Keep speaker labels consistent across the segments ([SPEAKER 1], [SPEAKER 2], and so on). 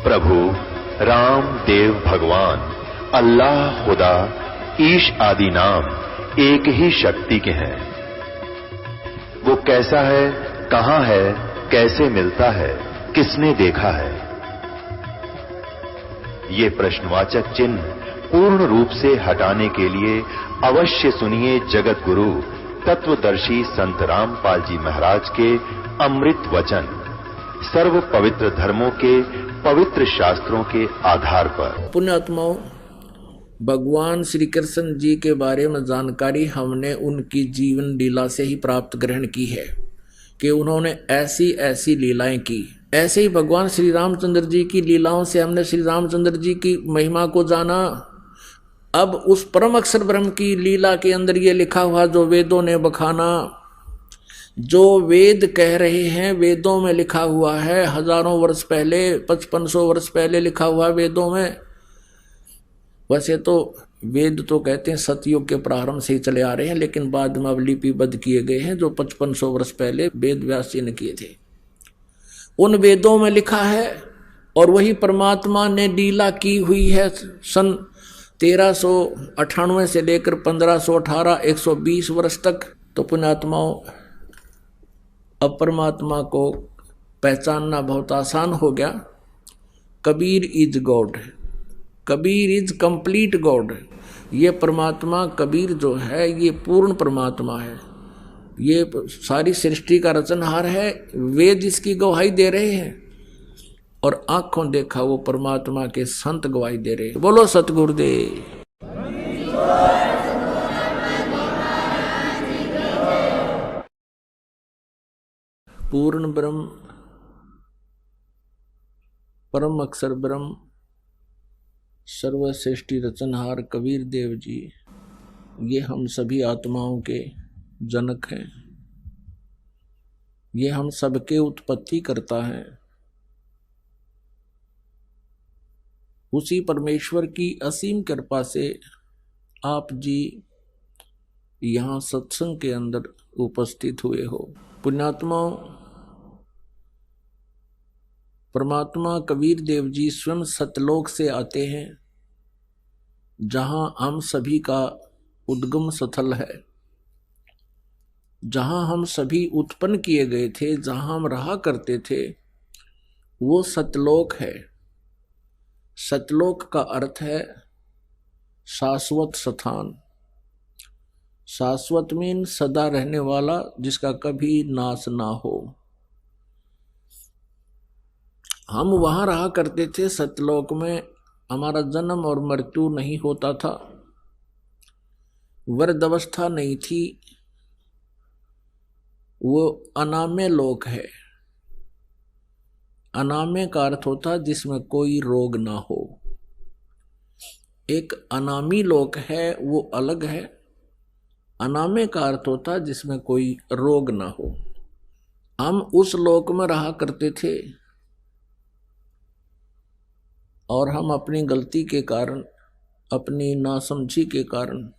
[SPEAKER 1] प्रभु राम देव भगवान अल्लाह खुदा ईश आदि नाम एक ही शक्ति के हैं। वो कैसा है, कहां है, कैसे मिलता है, किसने देखा है? ये प्रश्नवाचक चिन्ह पूर्ण रूप से हटाने के लिए अवश्य सुनिए जगत गुरु तत्वदर्शी संत रामपाल जी महाराज के अमृत वचन, सर्व पवित्र धर्मों के पवित्र शास्त्रों के आधार पर।
[SPEAKER 2] पुण्यात्माओं, भगवान श्री कृष्ण जी के बारे में जानकारी हमने उनकी जीवन लीला से ही प्राप्त ग्रहण की है कि उन्होंने ऐसी ऐसी लीलाएं की। ऐसे ही भगवान श्री रामचंद्र जी की लीलाओं से हमने श्री रामचंद्र जी की महिमा को जाना। अब उस परम अक्षर ब्रह्म की लीला के अंदर ये लिखा हुआ जो वेदों ने बखाना, जो वेद कह रहे हैं वेदों में लिखा हुआ है, हजारों वर्ष पहले, 5500 वर्ष पहले लिखा हुआ वेदों में। वैसे तो वेद तो कहते हैं सतयुग के प्रारंभ से ही चले आ रहे हैं, लेकिन बाद में अब लिपिबद्ध किए गए हैं जो 5500 वर्ष पहले वेद व्यास जी ने किए थे। उन वेदों में लिखा है और वही परमात्मा ने लीला की हुई है। सन 1398 से लेकर 1518 120 वर्ष तक। तो पुण्यात्माओं, अब परमात्मा को पहचानना बहुत आसान हो गया। Kabir is God, Kabir is complete God. ये परमात्मा कबीर जो है ये पूर्ण परमात्मा है, ये सारी सृष्टि का रचनहार है। वेद इसकी गवाही दे रहे हैं और आंखों देखा वो परमात्मा के संत गवाही दे रहे हैं। बोलो सतगुरुदेव। पूर्ण ब्रह्म, परम अक्षर ब्रह्म, सर्व सृष्टि रचनहार कबीर देव जी, ये हम सभी आत्माओं के जनक हैं। ये हम सबके उत्पत्ति करता है। उसी परमेश्वर की असीम कृपा से आप जी यहाँ सत्संग के अंदर उपस्थित हुए हो। पुण्यात्माओं, परमात्मा कबीर देव जी स्वयं सतलोक से आते हैं, जहां हम सभी का उद्गम स्थल है, जहां हम सभी उत्पन्न किए गए थे, जहां हम रहा करते थे, वो सतलोक है। सतलोक का अर्थ है शाश्वत स्थान। शाश्वत मीन सदा रहने वाला, जिसका कभी नाश ना हो। हम वहां रहा करते थे सतलोक में। हमारा जन्म और मृत्यु नहीं होता था, वृद्ध अवस्था नहीं थी। वो अनाम्य लोक है। अनाम्य का अर्थ होता है जिसमें कोई रोग ना हो। एक अनामी लोक है, वो अलग है। अनाम्य का अर्थ होता है जिसमें कोई रोग ना हो। हम उस लोक में रहा करते थे और हम अपनी गलती के कारण, अपनी नासमझी के कारण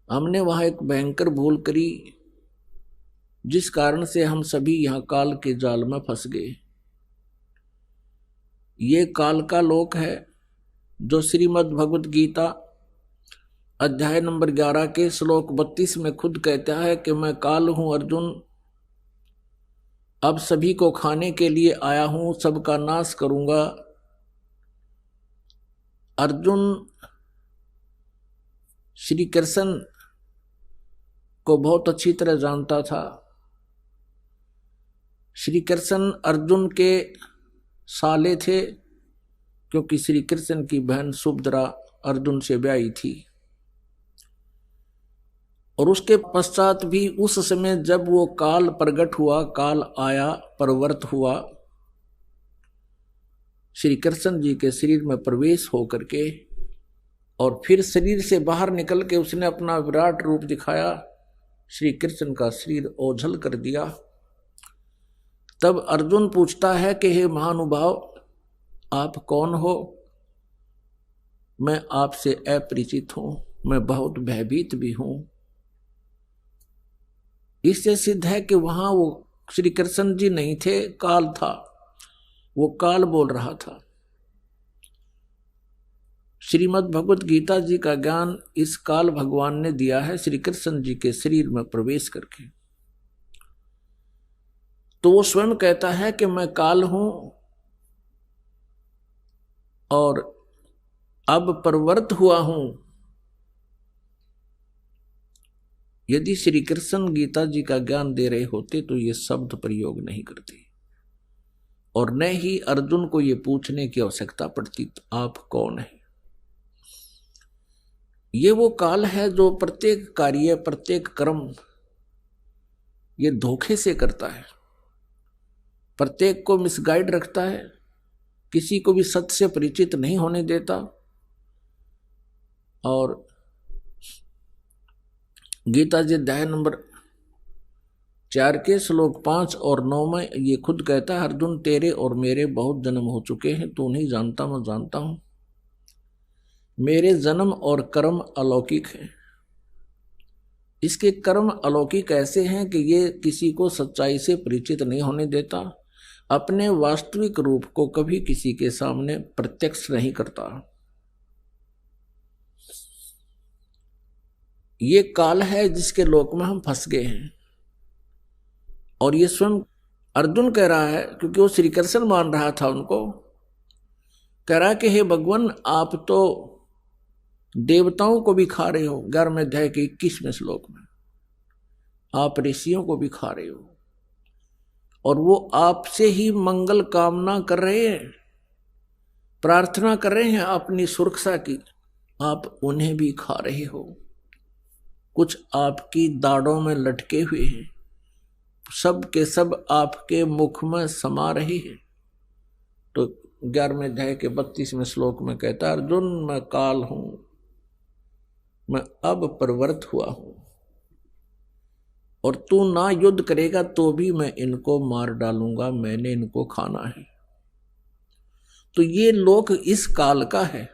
[SPEAKER 2] हमने वहां एक भयंकर भूल करी, जिस कारण से हम सभी यहाँ काल के जाल में फंस गए। ये काल का लोक है जो श्रीमद् भगवत गीता अध्याय नंबर 11 के श्लोक 32 में खुद कहता है कि मैं काल हूं अर्जुन, अब सभी को खाने के लिए आया हूं, सबका नाश करूंगा। अर्जुन श्री कृष्ण को बहुत अच्छी तरह जानता था। श्री कृष्ण अर्जुन के साले थे, क्योंकि श्री कृष्ण की बहन सुभद्रा अर्जुन से ब्याही थी। और उसके पश्चात भी उस समय जब वो काल प्रकट हुआ, काल आया, प्रवृत्त हुआ, श्री कृष्ण जी के शरीर में प्रवेश होकर के और फिर शरीर से बाहर निकल के उसने अपना विराट रूप दिखाया, श्री कृष्ण का शरीर ओझल कर दिया। तब अर्जुन पूछता है कि हे महानुभाव, आप कौन हो? मैं आपसे अपरिचित हूं, मैं बहुत भयभीत भी हूं। इससे सिद्ध है कि वहां वो श्री कृष्ण जी नहीं थे, काल था। वो काल बोल रहा था। श्रीमद् भगवत गीता जी का ज्ञान इस काल भगवान ने दिया है श्री कृष्ण जी के शरीर में प्रवेश करके। तो वो स्वयं कहता है कि मैं काल हूं और अब प्रवृत्त हुआ हूं। यदि श्री कृष्ण गीता जी का ज्ञान दे रहे होते तो ये शब्द प्रयोग नहीं करते और न ही अर्जुन को ये पूछने की आवश्यकता पड़ती आप कौन है। ये वो काल है जो प्रत्येक कार्य प्रत्येक कर्म ये धोखे से करता है, प्रत्येक को मिसगाइड रखता है, किसी को भी सत्य से परिचित नहीं होने देता। और गीता जी अध्याय नंबर 4 के श्लोक 5 और 9 में ये खुद कहता है, अर्जुन तेरे और मेरे बहुत जन्म हो चुके हैं, तू नहीं जानता मैं जानता हूं। मेरे जन्म और कर्म अलौकिक हैं। इसके कर्म अलौकिक ऐसे हैं कि ये किसी को सच्चाई से परिचित नहीं होने देता, अपने वास्तविक रूप को कभी किसी के सामने प्रत्यक्ष नहीं करता। ये काल है जिसके लोक में हम फंस गए हैं। और ये स्वयं अर्जुन कह रहा है, क्योंकि वो श्री कृष्ण मान रहा था उनको, कह रहा कि हे भगवान आप तो देवताओं को भी खा रहे हो। 11वें अध्याय के 21वें श्लोक में आप ऋषियों को भी खा रहे हो और वो आपसे ही मंगल कामना कर रहे हैं, प्रार्थना कर रहे हैं अपनी सुरक्षा की, आप उन्हें भी खा रहे हो। कुछ आपकी दाढ़ों में लटके हुए हैं, सब के सब आपके मुख में समा रहे हैं। तो 11वें अध्याय के 32वें श्लोक में कहता, अर्जुन मैं काल हूं, मैं अब प्रवृत्त हुआ हूं और तू ना युद्ध करेगा तो भी मैं इनको मार डालूंगा, मैंने इनको खाना है। तो ये लोक इस काल का है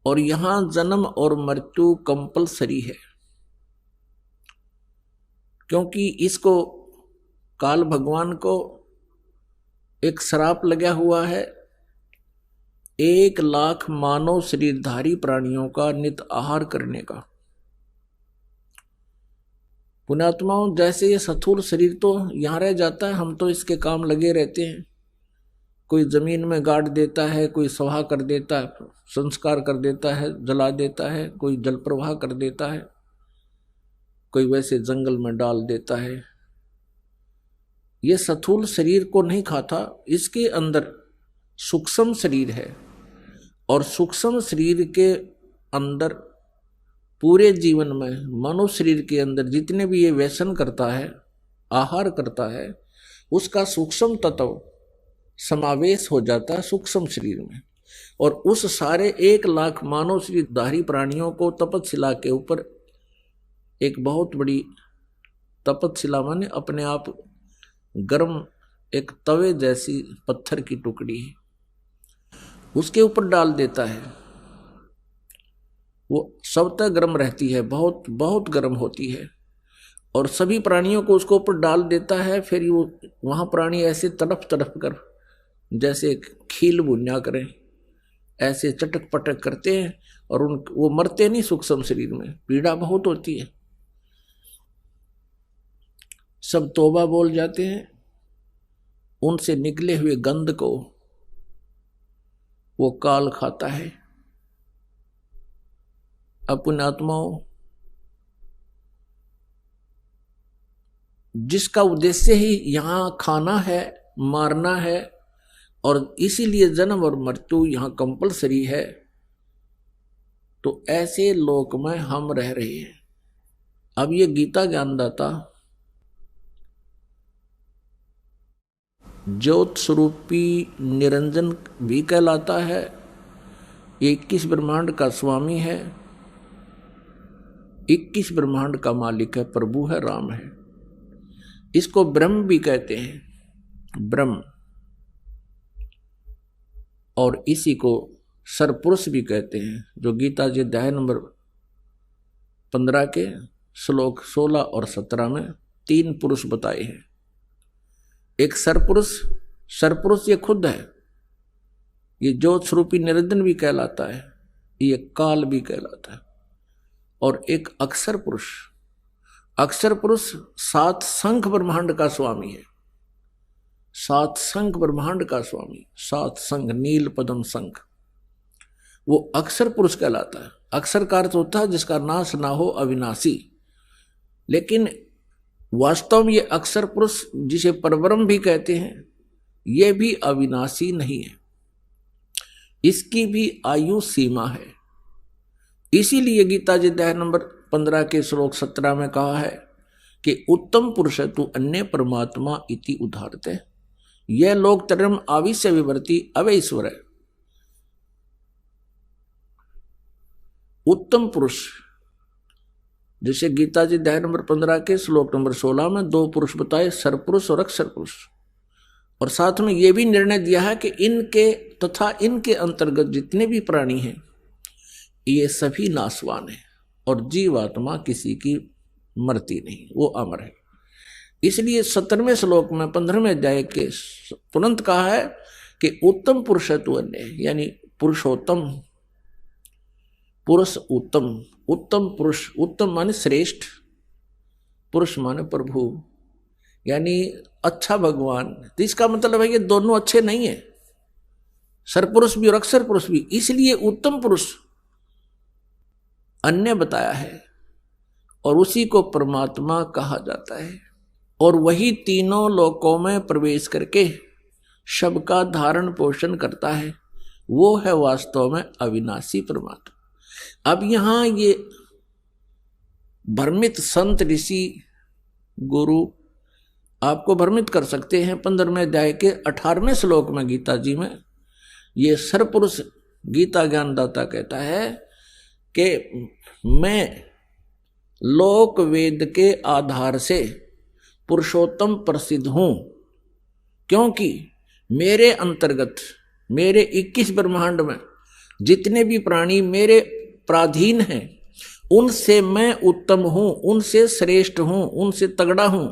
[SPEAKER 2] और यहां जन्म और मृत्यु कंपलसरी है, क्योंकि इसको काल भगवान को एक श्राप लगा हुआ है 1 लाख मानव शरीरधारी प्राणियों का नित आहार करने का। पुण्यात्माओं, जैसे ये स्थूल शरीर तो यहां रह जाता है, हम तो इसके काम लगे रहते हैं। कोई जमीन में गाड़ देता है, कोई सवा कर देता है, संस्कार कर देता है, जला देता है, कोई जल प्रवाह कर देता है, कोई वैसे जंगल में डाल देता है। ये स्थूल शरीर को नहीं खाता, इसके अंदर सूक्ष्म शरीर है और सूक्ष्म शरीर के अंदर पूरे जीवन में मानव शरीर के अंदर जितने भी ये व्यसन करता है, आहार करता है, उसका सूक्ष्म तत्व समावेश हो जाता है सूक्ष्म शरीर में। और उस सारे 1 लाख मानव शरीरधारी प्राणियों को तपतशिला के ऊपर एक बहुत बड़ी तपतशिला माने अपने आप गर्म एक तवे जैसी पत्थर की टुकड़ी है, उसके ऊपर डाल देता है। वो स्वतः गर्म रहती है, बहुत बहुत गर्म होती है और सभी प्राणियों को उसको ऊपर डाल देता है। फिर वो वहां प्राणी ऐसे तड़प तड़प कर जैसे खील भुन्या करें, ऐसे चटक पटक करते हैं और वो मरते नहीं। सूक्ष्म शरीर में पीड़ा बहुत होती है, सब तौबा बोल जाते हैं। उनसे निकले हुए गंध को वो काल खाता है। अपने आत्माओं, जिसका उद्देश्य ही यहां खाना है, मारना है और इसीलिए जन्म और मृत्यु यहां कंपलसरी है, तो ऐसे लोक में हम रह रहे हैं। अब ये गीता ज्ञानदाता ज्योत स्वरूपी निरंजन भी कहलाता है। ये 21 ब्रह्मांड का स्वामी है, 21 ब्रह्मांड का मालिक है, प्रभु है, राम है। इसको ब्रह्म भी कहते हैं, ब्रह्म। और इसी को सरपुरुष भी कहते हैं, जो गीता जी अध्याय नंबर 15 के श्लोक 16 और 17 में 3 पुरुष बताए हैं। एक सरपुरुष सरपुरुष ये खुद है, ये ज्योत स्वरूपी निरंजन भी कहलाता है, ये काल भी कहलाता है। और एक अक्षर पुरुष, अक्षर पुरुष 7 संख ब्रह्मांड का स्वामी है, 7 संख ब्रह्मांड का स्वामी, 7 संख नील पद्म संख, वो अक्षर पुरुष कहलाता है। अक्षर का अर्थ होता है जिसका नाश ना हो, अविनाशी। लेकिन वास्तव में ये अक्षर पुरुष जिसे परब्रह्म भी कहते हैं, ये भी अविनाशी नहीं है, इसकी भी आयु सीमा है। इसीलिए गीता जी अध्याय नंबर 15 के श्लोक 17 में कहा है कि उत्तम पुरुष तु अन्य परमात्मा इति उदाहरते, यह लोक तरम आविश्य विवर्ती अवै ईश्वर है। उत्तम पुरुष, जैसे गीता जी अध्याय नंबर 15 के श्लोक नंबर 16 में 2 पुरुष बताए, सरपुरुष और अक्षर पुरुष, और साथ में यह भी निर्णय दिया है कि इनके तथा इनके अंतर्गत जितने भी प्राणी हैं ये सभी नाशवान हैं, और जीवात्मा किसी की मरती नहीं, वो अमर है। इसलिए 17वें श्लोक में 15वें अध्याय के तुरंत कहा है कि उत्तम पुरुष है तू अन्य, यानी पुरुषोत्तम पुरुष, उत्तम उत्तम पुरुष, उत्तम माने श्रेष्ठ, पुरुष माने प्रभु, यानी अच्छा भगवान। तो इसका मतलब है कि दोनों अच्छे नहीं है, सरपुरुष भी और अक्षर पुरुष भी। इसलिए उत्तम पुरुष अन्य बताया है और उसी को परमात्मा कहा जाता है, और वही तीनों लोकों में प्रवेश करके सबका धारण पोषण करता है, वो है वास्तव में अविनाशी परमात्मा। अब यहां ये भ्रमित संत ऋषि गुरु आपको भ्रमित कर सकते हैं। 15वें अध्याय के 18वें श्लोक में गीता जी में ये सरपुरुष गीता ज्ञानदाता कहता है कि मैं लोक वेद के आधार से पुरुषोत्तम प्रसिद्ध हूं, क्योंकि मेरे अंतर्गत मेरे 21 ब्रह्मांड में जितने भी प्राणी मेरे प्राधीन हैं उनसे मैं उत्तम हूं, उनसे श्रेष्ठ हूं, उनसे तगड़ा हूं।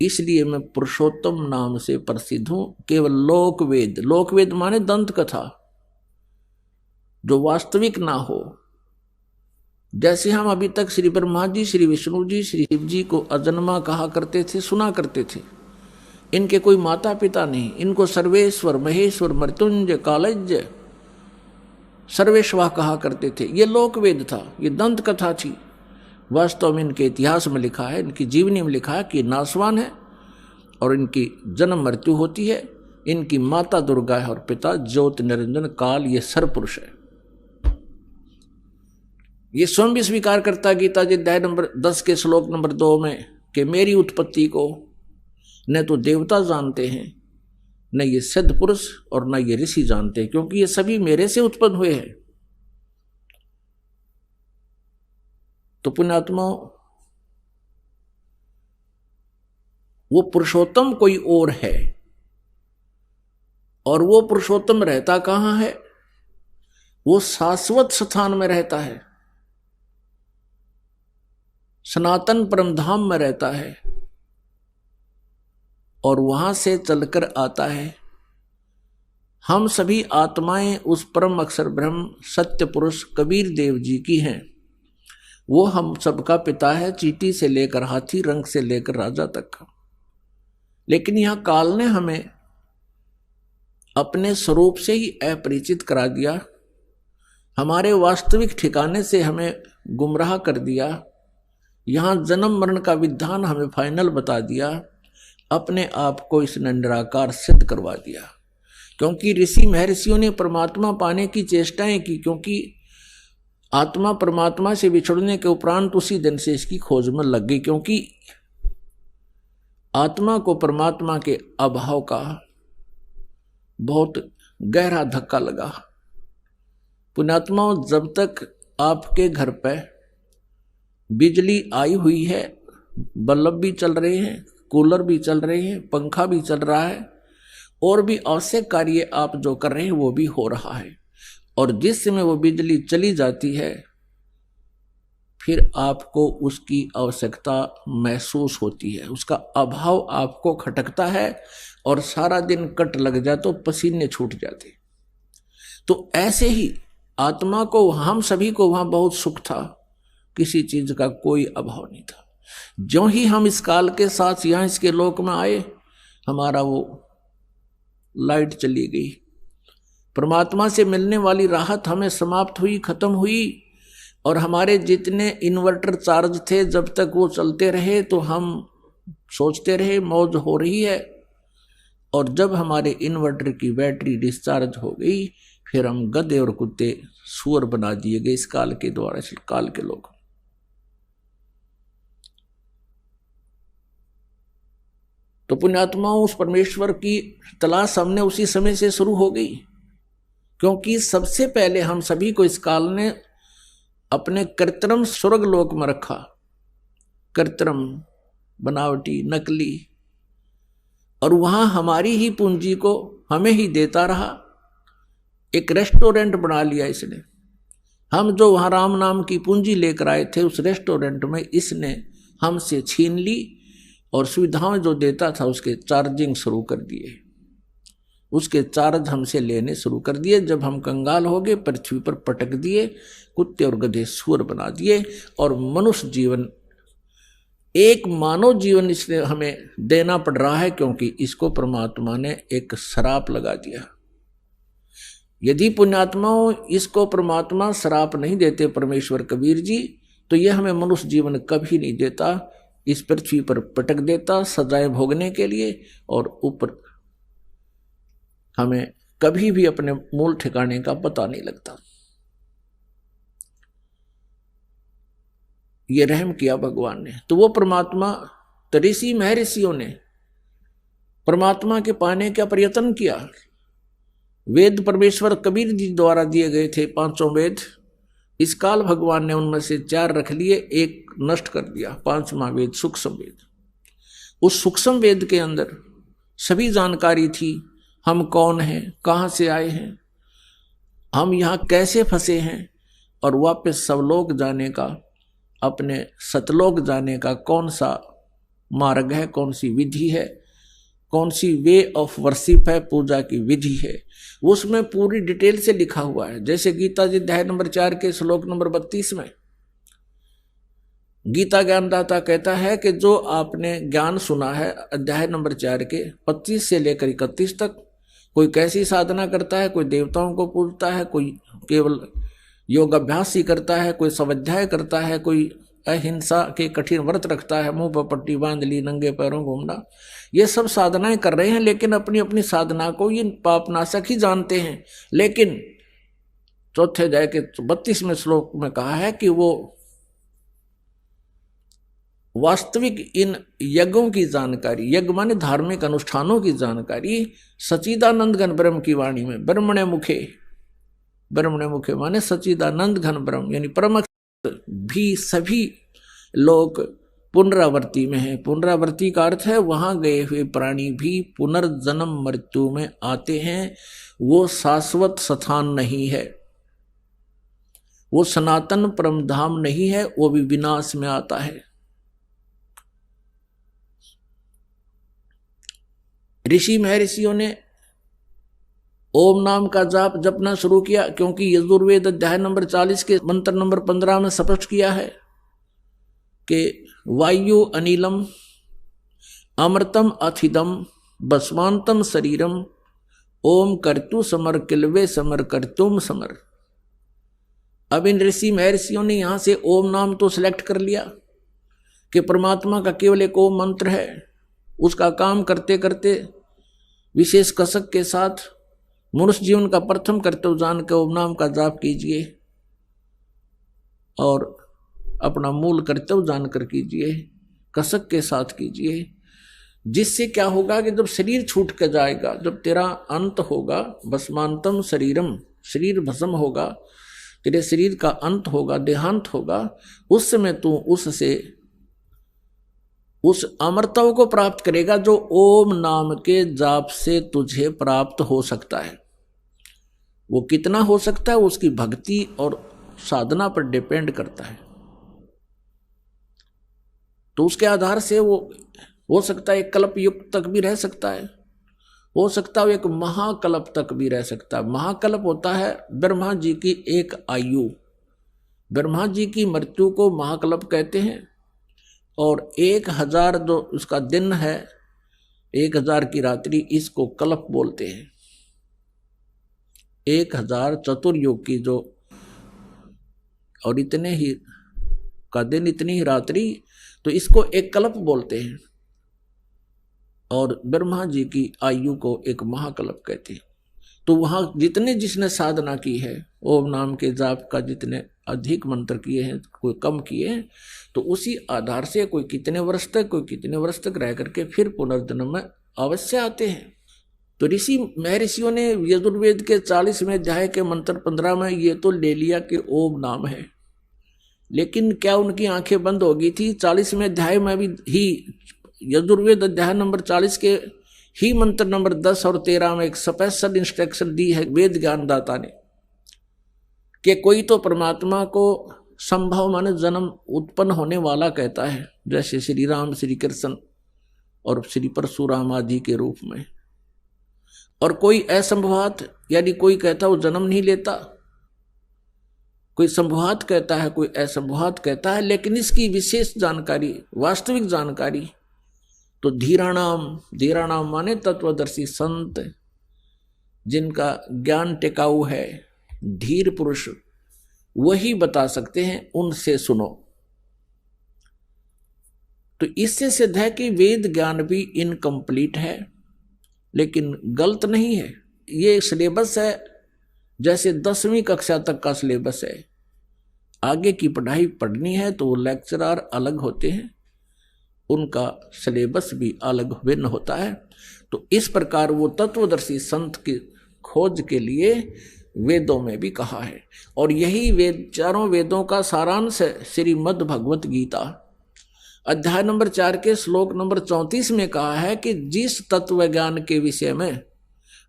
[SPEAKER 2] इसलिए मैं पुरुषोत्तम नाम से प्रसिद्ध हूं। केवल लोकवेद, लोकवेद माने दंत कथा, जो वास्तविक ना हो। जैसे हम अभी तक श्री ब्रह्मा जी, श्री विष्णु जी, श्री शिव जी को अजन्मा कहा करते थे, सुना करते थे, इनके कोई माता पिता नहीं, इनको सर्वेश्वर, महेश्वर, मृत्युंजय, कालज्य, सर्वेश्वर कहा करते थे। ये लोकवेद था, ये दंत कथा थी। वास्तव में इनके इतिहास में लिखा है, इनकी जीवनी में लिखा है कि नासवान है और इनकी जन्म मृत्यु होती है। इनकी माता दुर्गा है और पिता ज्योति निरंजन काल, ये सरपुरुष है। ये स्वयं भी स्वीकार करता गीता जी अध्याय नंबर 10 के श्लोक नंबर 2 में कि मेरी उत्पत्ति को न तो देवता जानते हैं, न ये सिद्ध पुरुष और न ये ऋषि जानते हैं, क्योंकि ये सभी मेरे से उत्पन्न हुए हैं। तो पुण्यात्मा, वो पुरुषोत्तम कोई और है, और वो पुरुषोत्तम रहता कहां है? वो शाश्वत स्थान में रहता है, सनातन परमधाम में रहता है, और वहां से चलकर आता है। हम सभी आत्माएं उस परम अक्षर ब्रह्म सत्य पुरुष कबीर देव जी की हैं। वो हम सबका पिता है, चींटी से लेकर हाथी, रंग से लेकर राजा तक का। लेकिन यहां काल ने हमें अपने स्वरूप से ही अपरिचित करा दिया, हमारे वास्तविक ठिकाने से हमें गुमराह कर दिया। यहां जन्म मरण का विधान हमें फाइनल बता दिया, अपने आप को इसने निराकार सिद्ध करवा दिया। क्योंकि ऋषि महर्षियों ने परमात्मा पाने की चेष्टाएं की, क्योंकि आत्मा परमात्मा से बिछड़ने के उपरांत उसी दिन से इसकी खोज में लग गई, क्योंकि आत्मा को परमात्मा के अभाव का बहुत गहरा धक्का लगा। पुण्यात्माओं, जब तक आपके घर पर बिजली आई हुई है, बल्ब भी चल रहे हैं, कूलर भी चल रहे हैं, पंखा भी चल रहा है, और भी आवश्यक कार्य आप जो कर रहे हैं वो भी हो रहा है, और जिस समय वो बिजली चली जाती है फिर आपको उसकी आवश्यकता महसूस होती है, उसका अभाव आपको खटकता है और सारा दिन कट लग जाए तो पसीने छूट जाते। तो ऐसे ही आत्मा को, हम सभी को वहां बहुत सुख था, किसी चीज का कोई अभाव नहीं था। जो ही हम इस काल के साथ यहां इसके लोक में आए, हमारा वो लाइट चली गई, परमात्मा से मिलने वाली राहत हमें समाप्त हुई, खत्म हुई। और हमारे जितने इन्वर्टर चार्ज थे, जब तक वो चलते रहे तो हम सोचते रहे मौज हो रही है, और जब हमारे इन्वर्टर की बैटरी डिस्चार्ज हो गई, फिर हम गधे और कुत्ते सुअर बना दिए गए इस काल के द्वारा, इस काल के लोग। तो पुण्यात्माओं, उस परमेश्वर की तलाश हमने उसी समय से शुरू हो गई, क्योंकि सबसे पहले हम सभी को इस काल ने अपने कृत्रिम स्वर्ग लोक में रखा, कृत्रिम, बनावटी, नकली, और वहां हमारी ही पूंजी को हमें ही देता रहा। एक रेस्टोरेंट बना लिया इसने। हम जो वहां राम नाम की पूंजी लेकर आए थे, उस रेस्टोरेंट में इसने हमसे छीन ली और सुविधाएं जो देता था उसके चार्जिंग शुरू कर दिए, उसके चार्ज हमसे लेने शुरू कर दिए। जब हम कंगाल हो गए, पृथ्वी पर पटक दिए, कुत्ते और गधे सुअर बना दिए, और मनुष्य जीवन, एक मानव जीवन इसने हमें देना पड़ रहा है, क्योंकि इसको परमात्मा ने एक श्राप लगा दिया। यदि पुण्यात्माओं इसको परमात्मा श्राप नहीं देते, परमेश्वर कबीर जी, तो यह हमें मनुष्य जीवन कभी नहीं देता, इस पृथ्वी पर पटक देता सजाएं भोगने के लिए, और ऊपर हमें कभी भी अपने मूल ठिकाने का पता नहीं लगता। ये रहम किया भगवान ने। तो वो परमात्मा, ऋषि महर्षियों ने परमात्मा के पाने का प्रयत्न किया। वेद परमेश्वर कबीर जी द्वारा दिए गए थे, 5 वेद। इस काल भगवान ने उनमें से 4 रख लिए, एक नष्ट कर दिया, 5वां वेद सूक्ष्म वेद। उस सूक्ष्म वेद के अंदर सभी जानकारी थी, हम कौन हैं, कहाँ से आए हैं, हम यहाँ कैसे फंसे हैं, और वापस सवलोक जाने का, अपने सतलोक जाने का कौन सा मार्ग है, कौन सी विधि है, कौन सी वे ऑफ वर्शिप है, पूजा की विधि है, उसमें पूरी डिटेल से लिखा हुआ है। जैसे गीता जी अध्याय नंबर 4 के श्लोक नंबर 32 में गीता ज्ञानदाता कहता है कि जो आपने ज्ञान सुना है अध्याय नंबर 4 के 25 से लेकर 31 तक, कोई कैसी साधना करता है, कोई देवताओं को पूजता है, कोई केवल योग अभ्यास ही करता है, कोई स्वाध्याय करता है, कोई अहिंसा के कठिन व्रत रखता है, मुंह पर पट्टी बांध ली, नंगे पैरों घूमना, ये सब साधनाएं कर रहे हैं, लेकिन अपनी अपनी साधना को ये पापनाशक ही जानते हैं। लेकिन चौथे अध्याय के 32वें श्लोक में कहा है कि वो वास्तविक इन यज्ञों की जानकारी, यज्ञ माने धार्मिक अनुष्ठानों की जानकारी, सच्चिदानंद घन ब्रह्म की वाणी में, ब्रह्मणे मुखे, ब्रह्मणे मुखे माने सच्चिदानंद घन ब्रह्म यानी परम भी सभी लोग पुनरावृत्ति में है। पुनरावृत्ति का अर्थ है वहां गए हुए प्राणी भी पुनर्जन्म मृत्यु में आते हैं। वो शाश्वत स्थान नहीं है, वो सनातन परम धाम नहीं है, वो भी विनाश में आता है। ऋषि महर्षियों ने ओम नाम का जाप जपना शुरू किया, क्योंकि यजुर्वेद अध्याय नंबर 40 के मंत्र नंबर 15 में स्पष्ट किया है कि वायु अनिलम अमृतम अथिदम बसवांतम शरीरम ओम कर्तु समर किलवे समर कर्तुम समर। अब इन ऋषि महर्षियों ने यहां से ओम नाम तो सिलेक्ट कर लिया कि परमात्मा का केवल एक ओम मंत्र है, उसका काम करते करते विशेष कसक के साथ मनुष्य जीवन का प्रथम कर्तव्य जान के ओम नाम का जाप कीजिए और अपना मूल कर्तव्य जानकर कीजिए, कसक के साथ कीजिए। जिससे क्या होगा कि जब शरीर छूट कर जाएगा, जब तेरा अंत होगा, भस्मांतम शरीरम, शरीर भस्म होगा, तेरे शरीर का अंत होगा, देहांत होगा, उस समय तू उससे उस अमरत्व को प्राप्त करेगा जो ओम नाम के जाप से तुझे प्राप्त हो सकता है। वो कितना हो सकता है, उसकी भक्ति और साधना पर डिपेंड करता है। तो उसके आधार से वो हो सकता है एक कल्प युग तक भी रह सकता है, हो सकता है एक महाकल्प तक भी रह सकता है। महाकल्प होता है ब्रह्मा जी की एक आयु, ब्रह्मा जी की मृत्यु को महाकल्प कहते हैं। और 1000 जो उसका दिन है, 1000 की रात्रि, इसको कल्प बोलते हैं। 1000 चतुर्युग की जो, और इतने ही का दिन इतनी ही रात्रि, तो इसको एक कल्प बोलते हैं। और ब्रह्मा जी की आयु को एक महाकल्प कहते हैं। तो वहां जितने जिसने साधना की है, ओम नाम के जाप का जितने अधिक मंत्र किए हैं, कोई कम किए हैं, तो उसी आधार से कोई कितने वर्ष तक, कोई कितने वर्ष तक रह करके फिर पुनर्जन्म में अवश्य आते हैं। तो ऋषि महर्षियों ने यजुर्वेद के 40वें अध्याय के मंत्र 15 में ये तो ले लिया कि ओम नाम है, लेकिन क्या उनकी आंखें बंद हो गई थी? 40वें अध्याय में भी ही, यजुर्वेद अध्याय नंबर 40 के ही मंत्र नंबर 10 और 13 में एक स्पेशल इंस्ट्रक्शन दी है वेद ज्ञानदाता ने कि कोई तो परमात्मा को संभव माने जन्म उत्पन्न होने वाला कहता है, जैसे श्री राम, श्री कृष्ण और श्री परशुराम आदि के रूप में, और कोई असंभवात, यानी कोई कहता वो जन्म नहीं लेता, कोई संभवात कहता है, कोई असंभवात कहता है। लेकिन इसकी विशेष जानकारी, वास्तविक जानकारी तो धीराणाम माने तत्वदर्शी संत, जिनका ज्ञान टिकाऊ है, धीर पुरुष, वही बता सकते हैं, उनसे सुनो। तो इससे सिद्ध है कि वेद ज्ञान भी इनकम्प्लीट है, लेकिन गलत नहीं है। ये सिलेबस है जैसे 10वीं कक्षा तक का सिलेबस है। आगे की पढ़ाई पढ़नी है तो वो लेक्चरर अलग होते हैं, उनका सिलेबस भी अलग भिन्न होता है। तो इस प्रकार वो तत्वदर्शी संत की खोज के लिए वेदों में भी कहा है। और यही वेद, चारों वेदों का सारांश है श्रीमद् भगवत गीता अध्याय नंबर 4 के श्लोक नंबर 34 में कहा है कि जिस तत्व ज्ञान के विषय में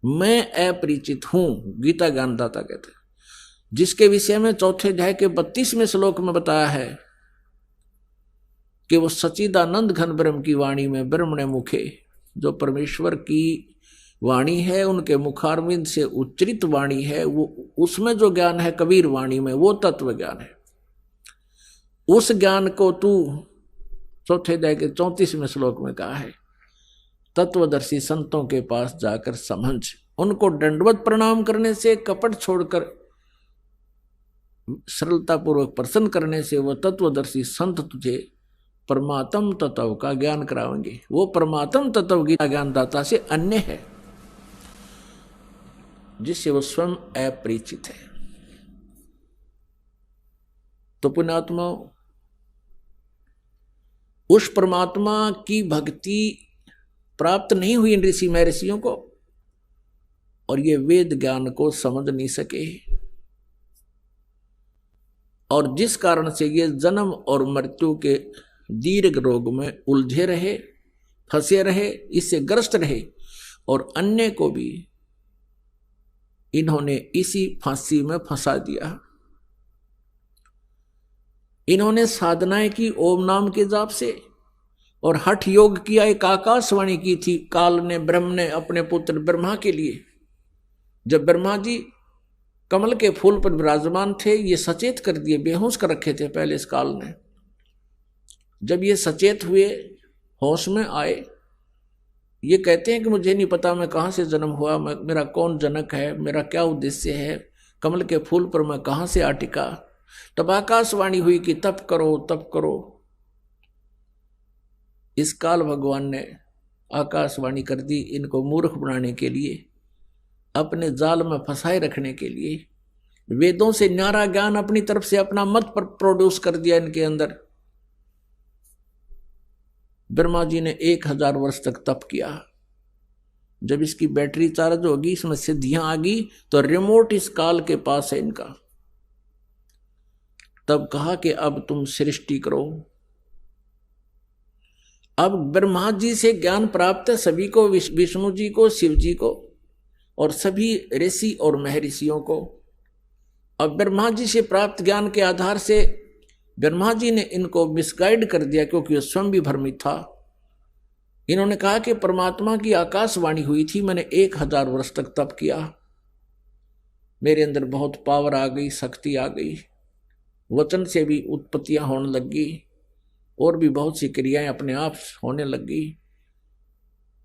[SPEAKER 2] मैं अपरिचित हूं, गीता ज्ञानदाता कहते हैं, जिसके विषय में चौथे अध्याय के 32वें श्लोक में बताया है कि वो सच्चिदानंद घन ब्रह्म की वाणी में ब्रह्मणे मुखे, जो परमेश्वर की वाणी है, उनके मुखारविंद से उच्चरित वाणी है, वो उसमें जो ज्ञान है कबीर वाणी में, वो तत्व ज्ञान है। उस ज्ञान को तू चौथे अध्याय के 34वें श्लोक में कहा है तत्वदर्शी संतों के पास जाकर समझ, उनको दंडवत प्रणाम करने से, कपट छोड़कर सरलता पूर्वक प्रसन्न करने से वो तत्वदर्शी संत तुझे परमात्म तत्व का ज्ञान कराएंगे। वो परमात्म तत्व की ज्ञानदाता से अन्य है, जिससे वो स्वयं अपरिचित है। तो पुण्यात्मा, उस परमात्मा की भक्ति प्राप्त नहीं हुई इन ऋषि महर्षियों को, और ये वेद ज्ञान को समझ नहीं सके, और जिस कारण से ये जन्म और मृत्यु के दीर्घ रोग में उलझे रहे, फंसे रहे, इससे ग्रस्त रहे, और अन्य को भी इन्होंने इसी फांसी में फंसा दिया। इन्होंने साधनाएं की ओम नाम के जाप से, और हठ योग किया, एक आकाशवाणी की थी काल ने, ब्रह्म ने अपने पुत्र ब्रह्मा के लिए। जब ब्रह्मा जी कमल के फूल पर विराजमान थे, ये सचेत कर दिए, बेहोश कर रखे थे पहले इस काल ने। जब ये सचेत हुए, होश में आए, ये कहते हैं कि मुझे नहीं पता मैं कहाँ से जन्म हुआ, मेरा कौन जनक है, मेरा क्या उद्देश्य है, कमल के फूल पर मैं कहाँ से आ टिका। तब आकाशवाणी हुई कि तप करो, तप करो। इस काल भगवान ने आकाशवाणी कर दी, इनको मूर्ख बनाने के लिए, अपने जाल में फंसाए रखने के लिए। वेदों से न्यारा ज्ञान अपनी तरफ से अपना मत पर प्रोड्यूस कर दिया इनके अंदर। ब्रह्मा जी ने 1000 वर्ष तक तप किया। जब इसकी बैटरी चार्ज होगी, इसमें सिद्धियां आ गई, तो रिमोट इस काल के पास है इनका। तब कहा कि अब तुम सृष्टि करो। अब ब्रह्मा जी से ज्ञान प्राप्त है सभी को, विष्णु जी को, शिव जी को, और सभी ऋषि और महर्षियों को। अब ब्रह्मा जी से प्राप्त ज्ञान के आधार से ब्रह्मा जी ने इनको मिसगाइड कर दिया क्योंकि वो स्वयं भी भ्रमित था। इन्होंने कहा कि परमात्मा की आकाशवाणी हुई थी, मैंने 1000 वर्ष तक तप किया, मेरे अंदर बहुत पावर आ गई, शक्ति आ गई, वचन से भी उत्पत्तियां होने लगी और भी बहुत सी क्रियाएं अपने आप होने लगी।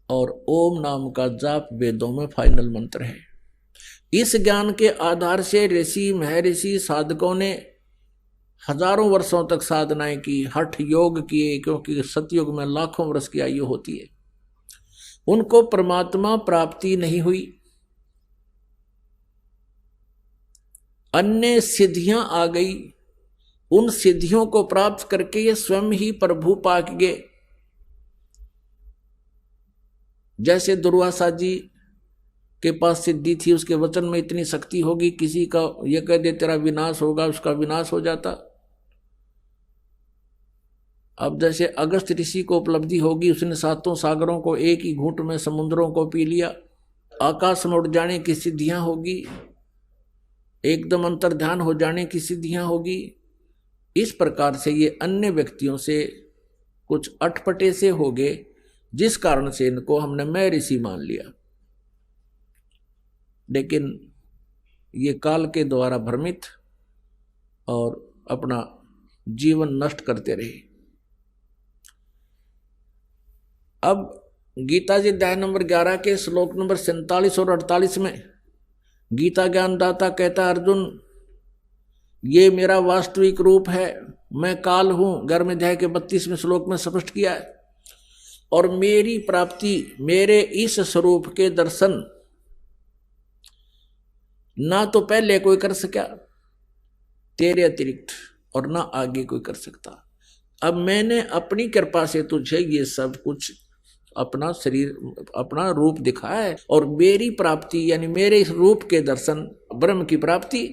[SPEAKER 2] और ओम नाम का जाप वेदों में फाइनल मंत्र है। इस ज्ञान के आधार से ऋषि महर्षि साधकों ने हजारों वर्षों तक साधनाएं की, हठ योग किए, क्योंकि सतयुग में लाखों वर्ष की आयु होती है। उनको परमात्मा प्राप्ति नहीं हुई, अन्य सिद्धियां आ गई। उन सिद्धियों को प्राप्त करके ये स्वयं ही प्रभु पाक गए। जैसे दुर्वासा जी के पास सिद्धि थी, उसके वचन में इतनी शक्ति होगी, किसी का ये कह दे तेरा विनाश होगा, उसका विनाश हो जाता। अब जैसे अगस्त ऋषि को उपलब्धि होगी, उसने 7 सागरों को एक ही घूंट में समुद्रों को पी लिया, आकाश में उड़ जाने की सिद्धियां होगी, एकदम अंतर ध्यान हो जाने की सिद्धियां होगी। इस प्रकार से ये अन्य व्यक्तियों से कुछ अटपटे से हो गए, जिस कारण से इनको हमने मैं ऋषि मान लिया। लेकिन ये काल के द्वारा भ्रमित और अपना जीवन नष्ट करते रहे। अब गीता जी अध्याय नंबर 11 के श्लोक नंबर 47 और 48 में गीता ज्ञानदाता कहता, अर्जुन ये मेरा वास्तविक रूप है, मैं काल हूं। 11वें अध्याय के 32वें श्लोक में स्पष्ट किया है। और मेरी प्राप्ति, मेरे इस स्वरूप के दर्शन ना तो पहले कोई कर सका तेरे अतिरिक्त, और ना आगे कोई कर सकता। अब मैंने अपनी कृपा से तुझे ये सब कुछ अपना शरीर, अपना रूप दिखाया है, और मेरी प्राप्ति यानी मेरे इस रूप के दर्शन, ब्रह्म की प्राप्ति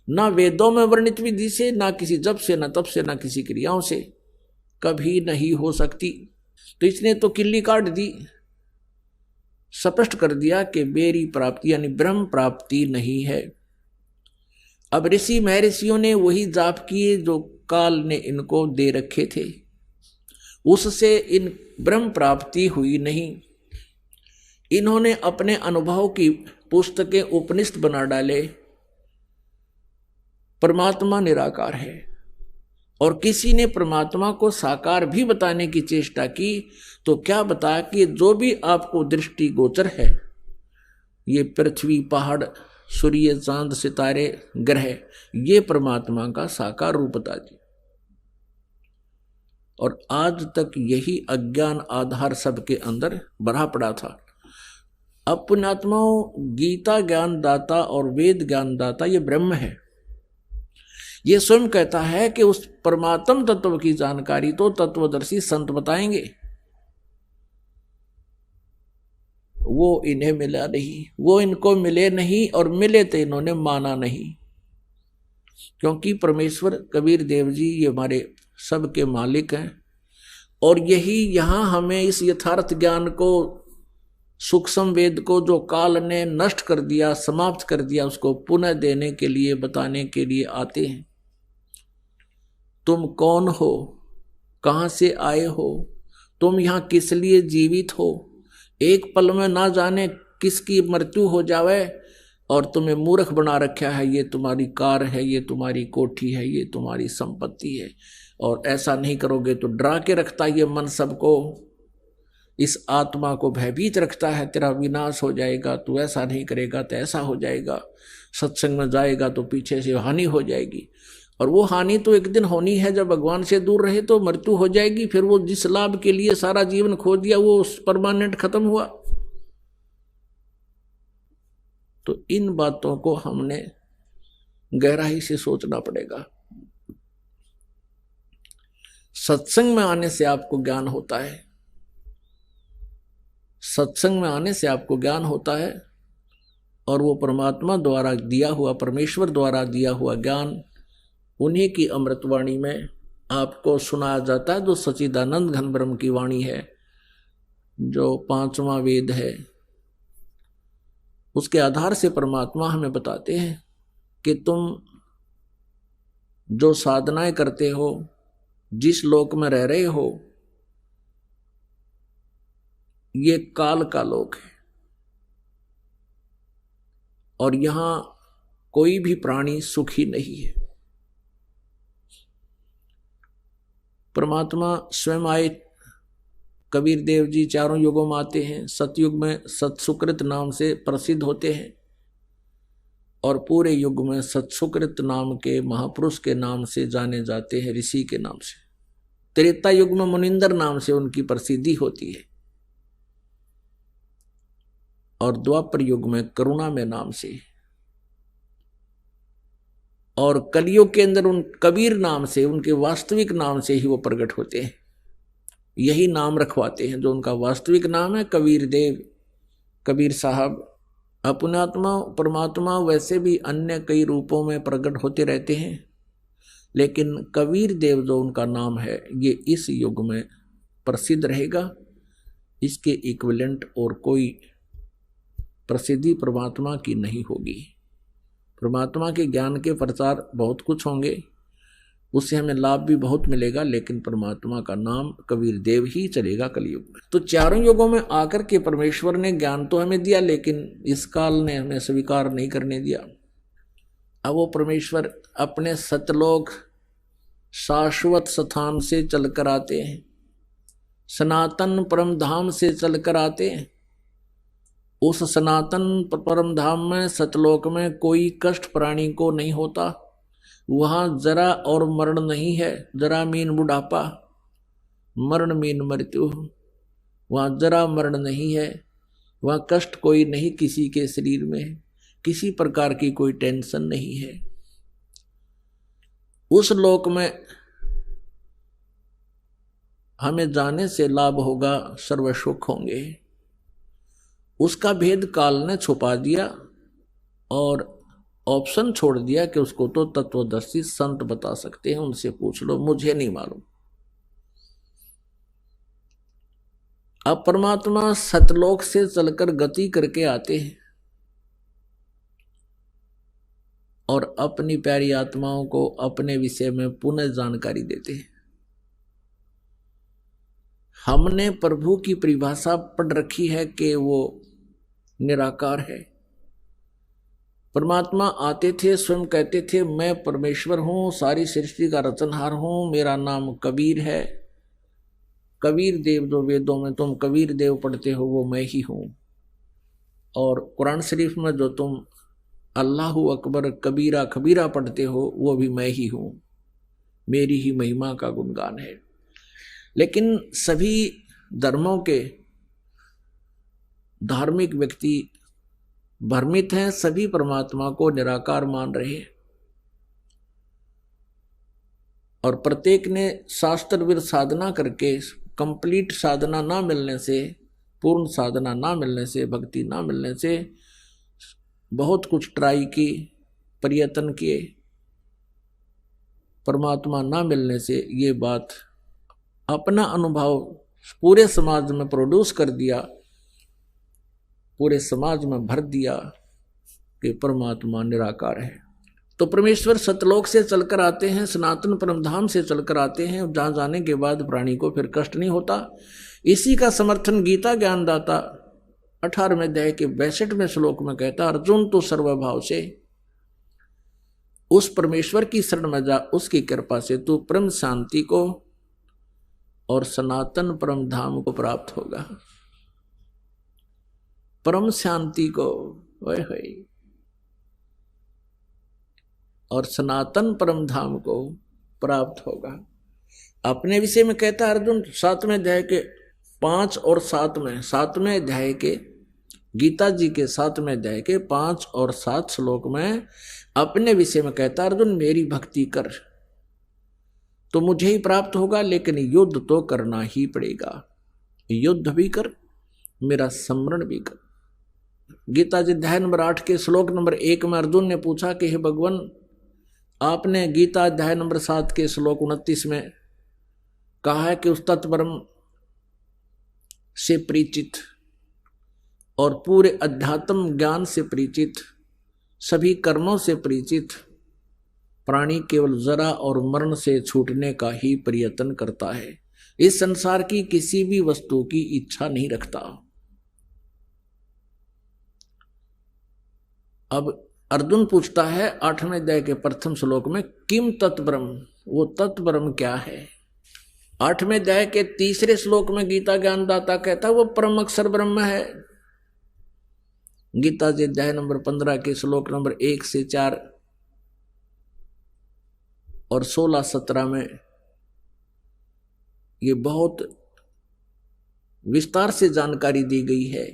[SPEAKER 2] ना वेदों में वर्णित विधि से, ना किसी जप से, ना तप से, ना किसी क्रियाओं से कभी नहीं हो सकती। तो इसने तो किल्ली काट दी, स्पष्ट कर दिया कि मेरी प्राप्ति यानी ब्रह्म प्राप्ति नहीं है। अब ऋषि महर्षियों ने वही जाप किए जो काल ने इनको दे रखे थे, उससे इन ब्रह्म प्राप्ति हुई नहीं। इन्होंने अपने अनुभव की पुस्तकें उपनिषद बना डाले। परमात्मा निराकार है, और किसी ने परमात्मा को साकार भी बताने की चेष्टा की तो क्या बताया कि जो भी आपको दृष्टि गोचर है, ये पृथ्वी, पहाड़, सूर्य, चांद, सितारे, ग्रह, ये परमात्मा का साकार रूप बता दी। और आज तक यही अज्ञान आधार सबके अंदर भरा पड़ा था। अब पुण्यात्माओं, गीता ज्ञानदाता और वेद ज्ञानदाता ये ब्रह्म है। ये स्वयं कहता है कि उस परमात्म तत्व की जानकारी तो तत्वदर्शी संत बताएंगे, वो इन्हें मिला नहीं, वो इनको मिले नहीं, और मिले तो इन्होंने माना नहीं। क्योंकि परमेश्वर कबीर देव जी ये हमारे सबके मालिक हैं, और यही यहाँ हमें इस यथार्थ ज्ञान को, सूक्ष्म वेद को जो काल ने नष्ट कर दिया, समाप्त कर दिया, उसको पुनः देने के लिए, बताने के लिए आते हैं। तुम कौन हो, कहाँ से आए हो, तुम यहाँ किस लिए जीवित हो, एक पल में ना जाने किसकी मृत्यु हो जावे, और तुम्हें मूर्ख बना रखा है। ये तुम्हारी कार है, ये तुम्हारी कोठी है, ये तुम्हारी संपत्ति है, और ऐसा नहीं करोगे तो डरा के रखता ये मन सबको, इस आत्मा को भयभीत रखता है, तेरा विनाश हो जाएगा, तू ऐसा नहीं करेगा तो ऐसा हो जाएगा, सत्संग में जाएगा तो पीछे से हानि हो जाएगी। और वो हानि तो एक दिन होनी है, जब भगवान से दूर रहे तो मृत्यु हो जाएगी। फिर वो जिस लाभ के लिए सारा जीवन खो दिया वो परमानेंट खत्म हुआ। तो इन बातों को हमने गहराई से सोचना पड़ेगा। सत्संग में आने से आपको ज्ञान होता है, सत्संग में आने से आपको ज्ञान होता है, और वो परमात्मा द्वारा दिया हुआ, परमेश्वर द्वारा दिया हुआ ज्ञान उन्हीं की अमृतवाणी में आपको सुनाया जाता है, जो सच्चिदानंद घन ब्रह्म की वाणी है, जो 5वां वेद है। उसके आधार से परमात्मा हमें बताते हैं कि तुम जो साधनाएं करते हो, जिस लोक में रह रहे हो, ये काल का लोक है और यहां कोई भी प्राणी सुखी नहीं है। परमात्मा स्वयं आए, कबीर देव जी चारों युगों में आते हैं, सतयुग में सत्सुकृत नाम से प्रसिद्ध होते हैं और पूरे युग में सत्सुकृत नाम के महापुरुष के नाम से जाने जाते हैं, ऋषि के नाम से। त्रेता युग में मुनिंदर नाम से उनकी प्रसिद्धि होती है और द्वापर युग में करुणा में नाम से, और कलयुग के अंदर उन कबीर नाम से, उनके वास्तविक नाम से ही वो प्रकट होते हैं। यही नाम रखवाते हैं जो उनका वास्तविक नाम है, कबीर देव, कबीर साहब। अपनात्मा परमात्मा वैसे भी अन्य कई रूपों में प्रकट होते रहते हैं, लेकिन कबीर देव जो उनका नाम है ये इस युग में प्रसिद्ध रहेगा। इसके इक्विवेलेंट और कोई प्रसिद्धि परमात्मा की नहीं होगी। परमात्मा के ज्ञान के प्रचार बहुत कुछ होंगे, उससे हमें लाभ भी बहुत मिलेगा, लेकिन परमात्मा का नाम कबीर देव ही चलेगा कलयुग में। तो चारों युगों में आकर के परमेश्वर ने ज्ञान तो हमें दिया, लेकिन इस काल ने हमें स्वीकार नहीं करने दिया। अब वो परमेश्वर अपने सतलोक शाश्वत स्थान से चलकर आते हैं, सनातन परम धाम से चलकर आते हैं। उस सनातन परम धाम में, सतलोक में कोई कष्ट प्राणी को नहीं होता। वहां जरा और मरण नहीं है। जरा मीन बुढ़ापा, मरण मीन मृत्यु। वहां जरा मरण नहीं है, वहां कष्ट कोई नहीं किसी के शरीर में, किसी प्रकार की कोई टेंशन नहीं है। उस लोक में हमें जाने से लाभ होगा, सर्व सुख होंगे। उसका भेद काल ने छुपा दिया और ऑप्शन छोड़ दिया कि उसको तो तत्वदर्शी संत बता सकते हैं, उनसे पूछ लो, मुझे नहीं मालूम। अब परमात्मा सतलोक से चलकर गति करके आते हैं और अपनी प्यारी आत्माओं को अपने विषय में पुनः जानकारी देते हैं। हमने प्रभु की परिभाषा पढ़ रखी है कि वो निराकार है। परमात्मा आते थे, स्वयं कहते थे मैं परमेश्वर हूं, सारी सृष्टि का रचनहार हूं, मेरा नाम कबीर है। कबीर देव जो वेदों में तुम कबीर देव पढ़ते हो वो मैं ही हूं, और कुरान शरीफ में जो तुम अल्लाहु अकबर कबीरा खबीरा पढ़ते हो वो भी मैं ही हूं। मेरी ही महिमा का गुणगान है। लेकिन सभी धर्मों के धार्मिक व्यक्ति भ्रमित हैं, सभी परमात्मा को निराकार मान रहे हैं और प्रत्येक ने शास्त्रविद साधना करके, कंप्लीट साधना ना मिलने से, पूर्ण साधना ना मिलने से, भक्ति ना मिलने से बहुत कुछ ट्राई की, प्रयत्न किए, परमात्मा ना मिलने से ये बात अपना अनुभव पूरे समाज में प्रोड्यूस कर दिया, पूरे समाज में भर दिया कि परमात्मा निराकार है। तो परमेश्वर सतलोक से चलकर आते हैं, सनातन परमधाम से चलकर आते हैं, जहां जाने के बाद प्राणी को फिर कष्ट नहीं होता। इसी का समर्थन गीता ज्ञानदाता 18वें अध्याय के 62वें श्लोक में कहता, अर्जुन तो सर्वभाव से उस परमेश्वर की शरण में जा, उसकी कृपा से तू परम शांति को और सनातन परम धाम को प्राप्त होगा। परम शांति को और सनातन परम धाम को प्राप्त होगा। अपने विषय में कहता अर्जुन 7वें अध्याय के 5 और 7वें अध्याय के, गीता जी के 7वें अध्याय के 5 और 7 श्लोक में अपने विषय में कहता अर्जुन मेरी भक्ति कर तो मुझे ही प्राप्त होगा, लेकिन युद्ध तो करना ही पड़ेगा। युद्ध भी कर, मेरा स्मरण भी कर। गीता जी अध्याय नंबर 8 के श्लोक नंबर 1 में अर्जुन ने पूछा कि हे भगवान, आपने गीता अध्याय नंबर 7 के श्लोक 29 में कहा है कि उस तत्परम से परिचित और पूरे अध्यात्म ज्ञान से परिचित, सभी कर्मों से परिचित प्राणी केवल जरा और मरण से छूटने का ही प्रयत्न करता है, इस संसार की किसी भी वस्तु की इच्छा नहीं रखता। अब अर्जुन पूछता है 8वें अध्याय के प्रथम श्लोक में, किम तत्ब्रह्म, वो तत्ब्रह्म क्या है। 8वें अध्याय के 3 श्लोक में गीता ज्ञानदाता कहता है वो परम अक्षर ब्रह्म है। गीता जी अध्याय नंबर 15 के श्लोक नंबर 1 से 4 और 16-17 में ये बहुत विस्तार से जानकारी दी गई है।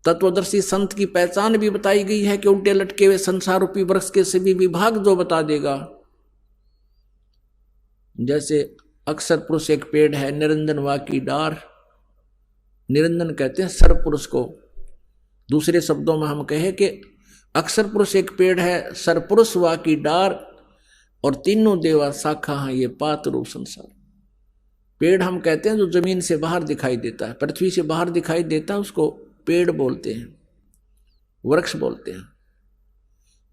[SPEAKER 2] तत्वदर्शी संत की पहचान भी बताई गई है कि उल्टे लटके हुए संसार रूपी वृक्ष के सभी विभाग जो बता देगा। जैसे अक्षर पुरुष एक पेड़ है, निरंजन वा की डार, निरंजन कहते हैं सर्व पुरुष को। दूसरे शब्दों में हम कहें कि अक्षर पुरुष एक पेड़ है, सरपुरुष वा की डार और तीनों देवा शाखा हैं ये पात रूप संसार। पेड़ हम कहते हैं जो जमीन से बाहर दिखाई देता है, पृथ्वी से बाहर दिखाई देता है, उसको पेड़ बोलते हैं, वृक्ष बोलते हैं।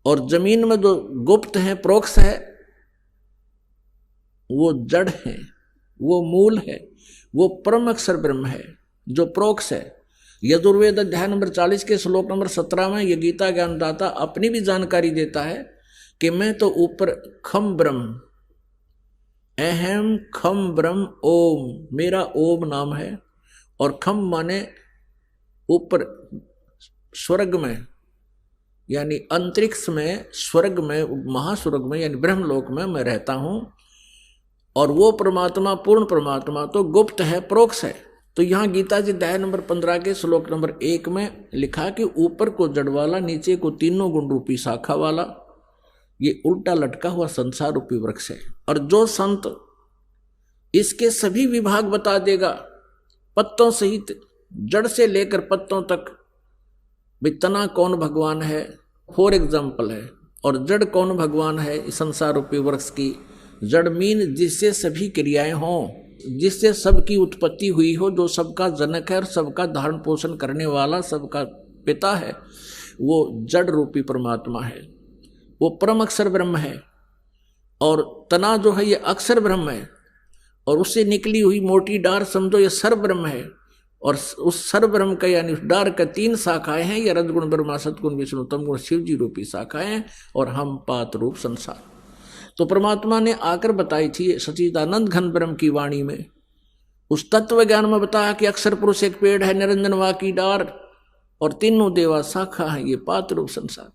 [SPEAKER 2] और जमीन में जो गुप्त है, प्रोक्ष है, वो जड़ है, वो मूल है, वो परम अक्षर ब्रह्म है जो प्रोक्ष है। यजुर्वेद अध्याय नंबर 40 के श्लोक नंबर 17 में ये गीता ज्ञानदाता अपनी भी जानकारी देता है कि मैं तो ऊपर खम ब्रह्म, अहम खम ब्रह्म ओम, मेरा ओम नाम है। और खम माने ऊपर स्वर्ग में यानी अंतरिक्ष में, स्वर्ग में, महास्वर्ग में यानी ब्रह्मलोक में मैं रहता हूं। और वो परमात्मा, पूर्ण परमात्मा तो गुप्त है, प्रोक्ष है। तो यहां गीता जी अध्याय नंबर 15 के श्लोक नंबर 1 में लिखा कि ऊपर को जड़ वाला, नीचे को तीनों गुण रूपी शाखा वाला, ये उल्टा लटका हुआ संसार रूपी वृक्ष है। और जो संत इसके सभी विभाग बता देगा, पत्तों सहित, जड़ से लेकर पत्तों तक, भाई तना कौन भगवान है फॉर एग्जाम्पल है, और जड़ कौन भगवान है इस संसार रूपी वृक्ष की। जड़ मीन जिससे सभी क्रियाएं हों, जिससे सबकी उत्पत्ति हुई हो, जो सबका जनक है और सबका धारण पोषण करने वाला, सबका पिता है, वो जड़ रूपी परमात्मा है, वो परम अक्षर ब्रह्म है। और तना जो है ये अक्षर ब्रह्म है, और उससे निकली हुई मोटी डार समझो ये सर्व ब्रह्म है। और उस सर्व ब्रह्म का यानी उस डार का 3 शाखाएं हैं, ये रजगुण ब्रह्मा, सतगुण विष्णु, तमगुण शिव जी रूपी शाखाएं हैं, और हम पात रूप संसार। तो परमात्मा ने आकर बताई थी सच्चिदानंद घन ब्रह्म की वाणी में, उस तत्व ज्ञान में बताया कि अक्षर पुरुष एक पेड़ है, निरंजन वा की डार और तीनों देवा शाखा है ये पात रूप संसार।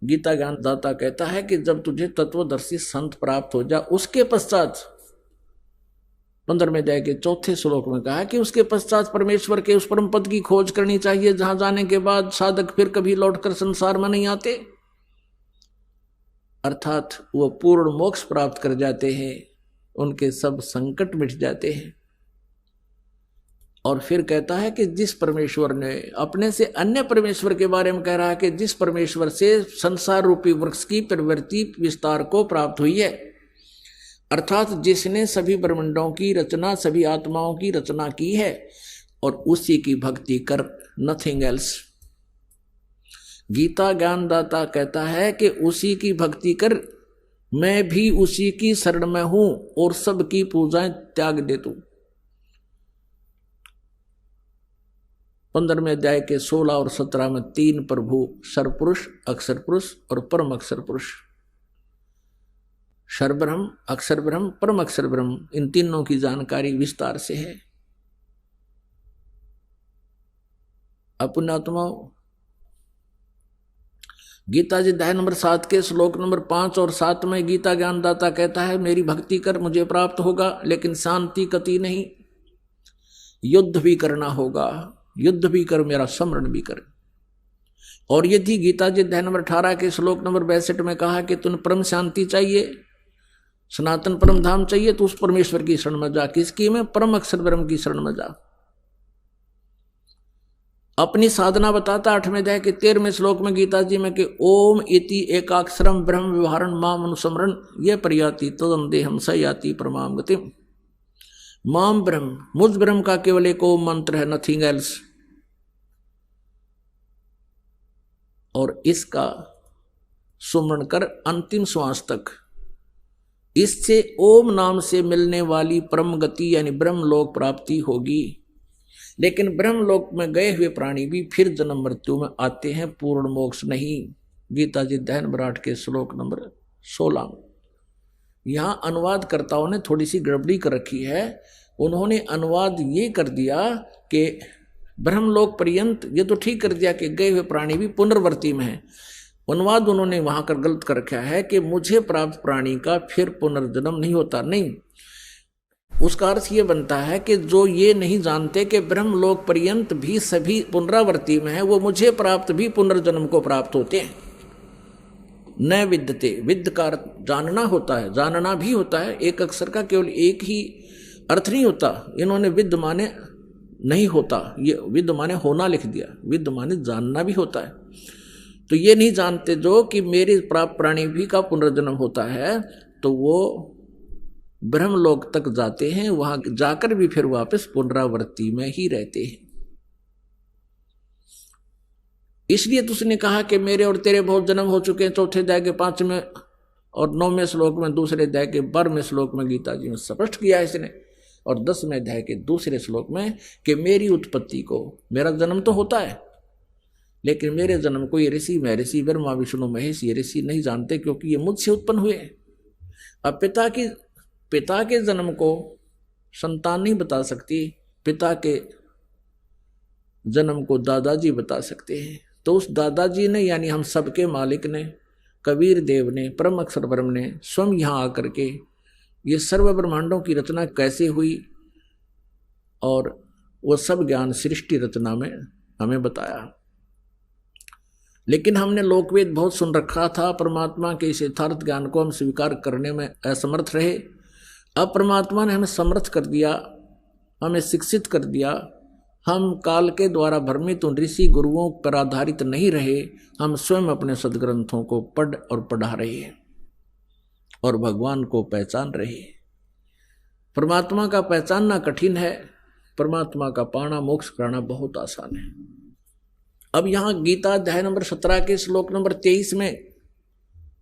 [SPEAKER 2] गीता ज्ञान दाता कहता है कि जब तुझे तत्वदर्शी संत प्राप्त हो जा, उसके पश्चात 15वें अध्याय के 4 श्लोक में कहा कि उसके पश्चात परमेश्वर के उस परम पद की खोज करनी चाहिए, जहां जाने के बाद साधक फिर कभी लौटकर संसार में नहीं आते, अर्थात वो पूर्ण मोक्ष प्राप्त कर जाते हैं, उनके सब संकट मिट जाते हैं। और फिर कहता है कि जिस परमेश्वर ने अपने से अन्य परमेश्वर के बारे में कह रहा है कि जिस परमेश्वर से संसार रूपी वृक्ष की प्रवृत्ति विस्तार को प्राप्त हुई है, अर्थात जिसने सभी ब्रह्मांडों की रचना, सभी आत्माओं की रचना की है, और उसी की भक्ति कर, नथिंग एल्स। गीता ज्ञानदाता कहता है कि उसी की भक्ति कर, मैं भी उसी की शरण में हूं और सबकी पूजाएं त्याग दे तू। 15वें अध्याय के 16 और 17 में 3 प्रभु, सर्वपुरुष, अक्षर पुरुष और परम अक्षर पुरुष, सर्वब्रह्म, अक्षर ब्रह्म, परम अक्षर ब्रह्म, इन तीनों की जानकारी विस्तार से है। पुण्यात्माओं, गीता जी अध्याय नंबर 7 के श्लोक नंबर 5 और 7 में गीता ज्ञानदाता कहता है मेरी भक्ति कर, मुझे प्राप्त होगा, लेकिन शांति कति नहीं, युद्ध भी करना होगा, युद्ध भी कर, मेरा स्मरण भी कर। और यदि गीता जी अध्याय नंबर 18 के श्लोक नंबर 62 में कहा कि तुम परम शांति चाहिए, सनातन परम धाम चाहिए, तो उस परमेश्वर की शरण में जा। किसकी में? परम अक्षर ब्रह्म की शरण में जा। अपनी साधना बताता 8वें अध्याय के 13वें श्लोक में गीता जी में कि ओम इति एकाक्षरम ब्रह्म व्यवहारण माम अनुस्मरण ये प्रयाति तदंदेहम स याति परमाम गतिम। माम ब्रह्म, मुझ ब्रह्म का केवल एक ओम मंत्र है, नथिंग एल्स। और इसका सुमरण कर अंतिम श्वास तक। इससे ओम नाम से मिलने वाली परम गति यानी ब्रह्मलोक प्राप्ति होगी। लेकिन ब्रह्मलोक में गए हुए प्राणी भी फिर जन्म मृत्यु में आते हैं, पूर्ण मोक्ष नहीं। गीता जी अध्याय नंबर 8 के श्लोक नंबर 16। यहां अनुवादकर्ताओं ने थोड़ी सी गड़बड़ी कर रखी है। उन्होंने अनुवाद ये कर दिया कि ब्रह्मलोक पर्यंत, ये तो ठीक कर दिया कि गए हुए प्राणी भी पुनर्वर्ती में है। अनुवाद उन्होंने वहां कर गलत कर रखा है कि मुझे प्राप्त प्राणी का फिर पुनर्जन्म नहीं होता। नहीं, उसका अर्थ ये बनता है कि जो ये नहीं जानते कि ब्रह्मलोक पर्यंत भी सभी पुनरावर्ती में है, वो मुझे प्राप्त भी पुनर्जन्म को प्राप्त होते हैं। न विद्यते, विद्य का जानना होता है, जानना भी होता है। एक अक्षर का केवल एक ही अर्थ नहीं होता। इन्होंने विद्य माने नहीं होता, ये विद्य माने होना लिख दिया। विद्य माने जानना भी होता है। तो ये नहीं जानते जो कि मेरे प्राप्त प्राणी भी का पुनर्जन्म होता है, तो वो ब्रह्मलोक तक जाते हैं, वहां जाकर भी फिर वापस पुनरावृत्ति में ही रहते हैं। इसलिए तो उसने कहा कि मेरे और तेरे बहुत जन्म हो चुके हैं। चौथे अध्याय के 5वें और 9वें श्लोक में, दूसरे अध्याय के 12वें श्लोक में गीता जी में स्पष्ट किया है इसने, और 10वें अध्याय के दूसरे श्लोक में कि मेरी उत्पत्ति को, मेरा जन्म तो होता है लेकिन मेरे जन्म को ये ऋषि, महर्षि, ब्रह्मा विष्णु महेश, ये ऋषि नहीं जानते, क्योंकि ये मुझसे उत्पन्न हुए। अब पिता के जन्म को संतान नहीं बता सकती, पिता के जन्म को दादाजी बता सकते हैं। तो उस दादाजी ने, यानी हम सबके मालिक ने, कबीर देव ने, परम अक्षर ब्रह्म ने स्वयं यहाँ आकर के ये सर्व ब्रह्मांडों की रचना कैसे हुई और वो सब ज्ञान सृष्टि रचना में हमें बताया। लेकिन हमने लोकवेद बहुत सुन रखा था, परमात्मा के इस यथार्थ ज्ञान को हम स्वीकार करने में असमर्थ रहे। अब परमात्मा ने हमें समर्थ कर दिया, हमें शिक्षित कर दिया। हम काल के द्वारा भ्रमित उन ऋषि गुरुओं पर आधारित नहीं रहे, हम स्वयं अपने सदग्रंथों को पढ़ और पढ़ा रहे हैं और भगवान को पहचान रहे हैं। परमात्मा का पहचानना कठिन है, परमात्मा का पाना, मोक्ष कराना बहुत आसान है। अब यहां गीता अध्याय नंबर 17 के श्लोक नंबर 23 में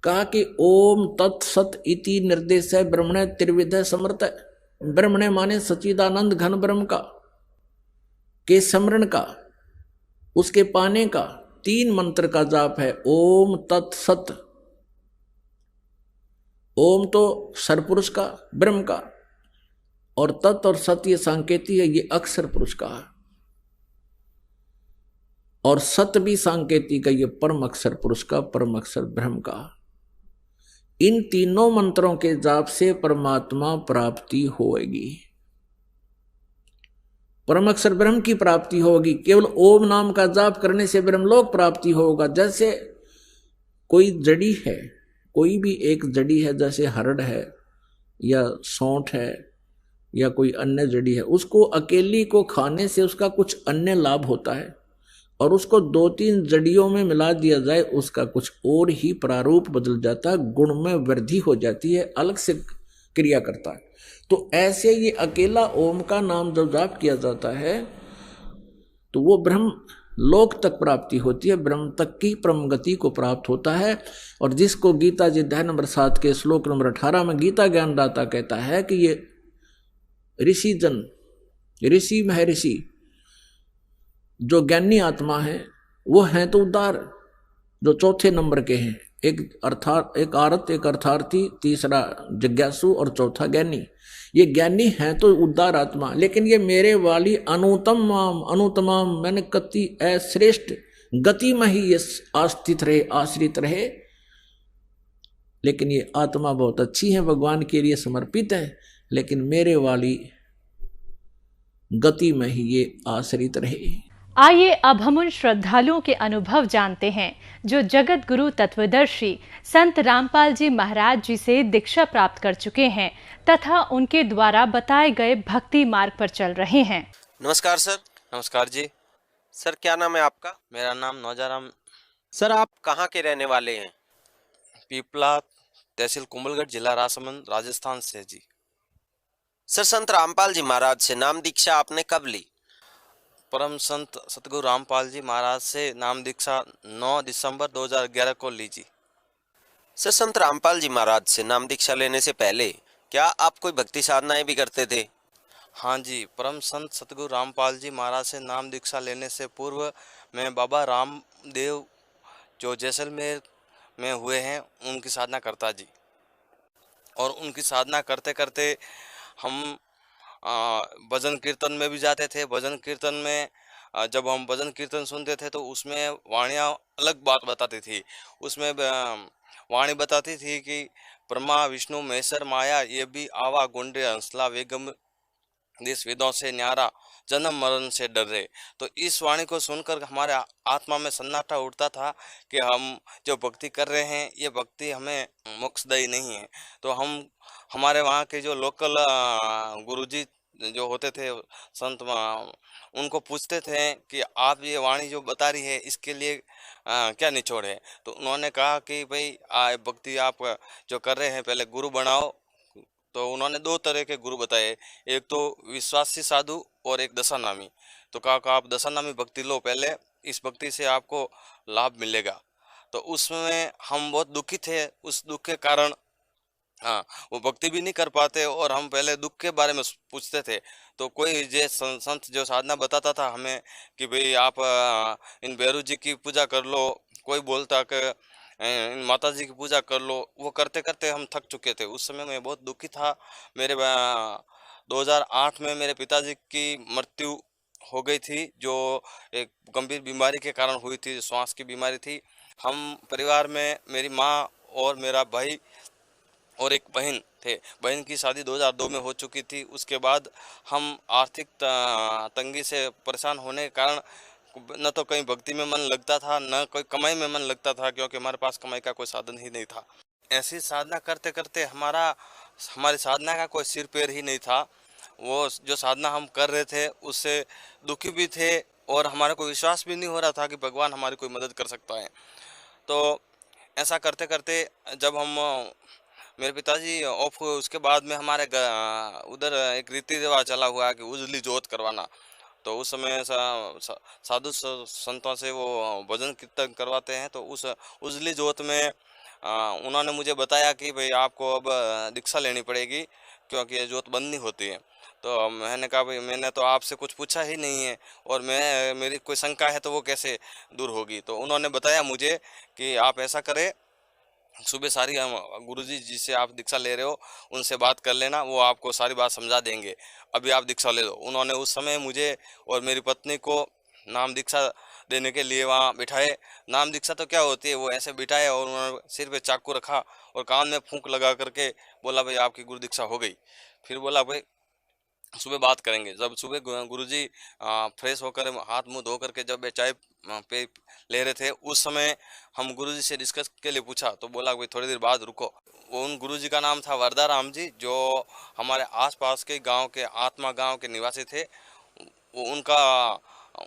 [SPEAKER 2] कहा कि ओम तत्सत इति निर्देश है ब्रह्मणे त्रिविध समर्थ। ब्रह्मणे माने सच्चिदानंद घन ब्रह्म का, के स्मरण का, उसके पाने का 3 मंत्र का जाप है। ओम तत्सत, ओम तो सरपुरुष का, ब्रह्म का, और तत् और सत ये सांकेती है, ये अक्षर पुरुष का है, और सत भी सांकेती का, ये परम अक्षर पुरुष का, परम अक्षर ब्रह्म का। इन तीनों मंत्रों के जाप से परमात्मा प्राप्ति होगी, परम अक्षर ब्रह्म की प्राप्ति होगी। केवल ओम नाम का जाप करने से ब्रह्मलोक प्राप्ति होगा। जैसे कोई जड़ी है, कोई भी एक जड़ी है, जैसे हरड़ है या सौंठ है या कोई अन्य जड़ी है, उसको अकेली को खाने से उसका कुछ अन्य लाभ होता है, और उसको 2-3 जड़ियों में मिला दिया जाए, उसका कुछ और ही प्रारूप बदल जाता है, गुण में वृद्धि हो जाती है, अलग से क्रिया करता है। तो ऐसे ये अकेला ओम का नाम जब जाप किया जाता है तो वो ब्रह्म लोक तक प्राप्ति होती है, ब्रह्म तक की परम गति को प्राप्त होता है। और जिसको गीता जी अध्याय नंबर 7 के श्लोक नंबर 18 में गीता ज्ञानदाता कहता है कि ये ऋषि जन, ऋषि महर्षि जो ज्ञानी आत्मा है वो हैं तो उदार, जो चौथे नंबर के हैं, एक आरत, एक अर्थार्थी, तीसरा जिज्ञासु और चौथा ज्ञानी। ये ज्ञानी हैं तो उदार आत्मा, लेकिन ये मेरे वाली अनुतमाम मैंने कति श्रेष्ठ गति में ही ये आस्थित रहे, आश्रित रहे। लेकिन ये आत्मा बहुत अच्छी है, भगवान के लिए समर्पित है, लेकिन मेरे वाली गति में ही ये आश्रित रहे।
[SPEAKER 3] आइए अब हम उन श्रद्धालुओं के अनुभव जानते हैं जो जगत गुरु तत्वदर्शी संत रामपाल जी महाराज जी से दीक्षा प्राप्त कर चुके हैं तथा उनके द्वारा बताए गए भक्ति मार्ग पर चल रहे हैं।
[SPEAKER 4] नमस्कार सर।
[SPEAKER 5] नमस्कार जी।
[SPEAKER 4] सर क्या नाम है आपका?
[SPEAKER 5] मेरा नाम नौजाराम।
[SPEAKER 4] सर आप कहाँ के रहने वाले हैं?
[SPEAKER 5] पीपला, तहसील कुंभलगढ़, जिला राजसमंद, राजस्थान से जी।
[SPEAKER 4] सर संत रामपाल जी महाराज से नाम दीक्षा आपने कब ली?
[SPEAKER 5] परम संत सतगुरु रामपाल जी महाराज से नाम दीक्षा 9 दिसंबर 2011 को ली जी।
[SPEAKER 4] सर संत रामपाल जी महाराज से नाम दीक्षा लेने से पहले क्या आप कोई भक्ति साधनाएं भी करते थे?
[SPEAKER 5] हाँ जी, परम संत सतगुरु रामपाल जी महाराज से नाम दीक्षा लेने से पूर्व मैं बाबा रामदेव जो जैसलमेर में हुए हैं उनकी साधना करता जी। और उनकी साधना करते करते हम भजन कीर्तन में भी जाते थे। भजन कीर्तन में जब हम भजन कीर्तन सुनते थे तो उसमें वाणियाँ अलग बात बताती थी। उसमें वाणी बताती थी कि ब्रह्मा विष्णु महेश्वर माया ये भी आवा गुंडे हंसला वेगम देश वेदों से न्यारा जन्म मरण से डर रहे। तो इस वाणी को सुनकर हमारे आत्मा में सन्नाटा उठता था कि हम जो भक्ति कर रहे हैं ये भक्ति हमें मोक्षदायी नहीं है। तो हम हमारे वहाँ के जो लोकल गुरुजी जो होते थे संत उनको पूछते थे कि आप ये वाणी जो बता रही है इसके लिए क्या निचोड़ है। तो उन्होंने कहा कि भाई भक्ति आप जो कर रहे हैं पहले गुरु बनाओ। तो उन्होंने दो तरह के गुरु बताए, एक तो विश्वासी साधु और एक दशानामी। तो कहा आप दशानामी भक्ति लो पहले, इस भक्ति से आपको लाभ मिलेगा। तो उसमें हम बहुत दुखी थे, उस दुख के कारण हाँ वो भक्ति भी नहीं कर पाते और हम पहले दुख के बारे में पूछते थे। तो कोई जे संत जो साधना बताता था हमें कि भाई आप इन भैरू जी की पूजा कर लो, कोई बोलता कि इन माता जी की पूजा कर लो। वो करते करते हम थक चुके थे। उस समय मैं बहुत दुखी था। मेरे 2008 में मेरे पिताजी की मृत्यु हो गई थी, जो एक गंभीर बीमारी के कारण हुई थी, श्वास की बीमारी थी। हम परिवार में मेरी माँ और मेरा भाई और एक बहन थे। बहन की शादी 2002 में हो चुकी थी। उसके बाद हम आर्थिक तंगी से परेशान होने के कारण न तो कहीं भक्ति में मन लगता था न कोई कमाई में मन लगता था, क्योंकि हमारे पास कमाई का कोई साधन ही नहीं था। ऐसी साधना करते करते हमारी साधना का कोई सिर पैर ही नहीं था। वो जो साधना हम कर रहे थे उससे दुखी भी थे और हमारे को विश्वास भी नहीं हो रहा था कि भगवान हमारी कोई मदद कर सकता है। तो ऐसा करते करते जब हम मेरे पिताजी ऑफ हुए उसके बाद में हमारे उधर एक रीति रिवाज चला हुआ है कि उजली जोत करवाना। तो उस समय साधु संतों से वो भजन कीर्तन करवाते हैं। तो उस उजली जोत में उन्होंने मुझे बताया कि भाई आपको अब दीक्षा लेनी पड़ेगी, क्योंकि ये जोत बंद नहीं होती है। तो मैंने कहा भाई मैंने तो आपसे कुछ पूछा ही नहीं है और मेरी कोई शंका है तो वो कैसे दूर होगी। तो उन्होंने बताया मुझे कि आप ऐसा करें, सुबह सारी गुरुजी जिससे आप दीक्षा ले रहे हो उनसे बात कर लेना, वो आपको सारी बात समझा देंगे। अभी आप दीक्षा ले लो। उन्होंने उस समय मुझे और मेरी पत्नी को नाम दीक्षा देने के लिए वहाँ बिठाए। नाम दीक्षा तो क्या होती है, वो ऐसे बिठाए और उन्होंने सिर पे चाकू रखा और कान में फूंक लगा करके बोला भाई आपकी गुरु दीक्षा हो गई। फिर बोला भाई सुबह बात करेंगे। जब सुबह गुरुजी फ्रेश होकर हाथ मुंह धो करके जब चाय पे ले रहे थे उस समय हम गुरुजी से डिस्कस के लिए पूछा तो बोला भाई थोड़ी देर बाद रुको। वो उन गुरुजी का नाम था वरदा राम जी, जो हमारे आसपास के गांव के आत्मा गांव के निवासी थे। वो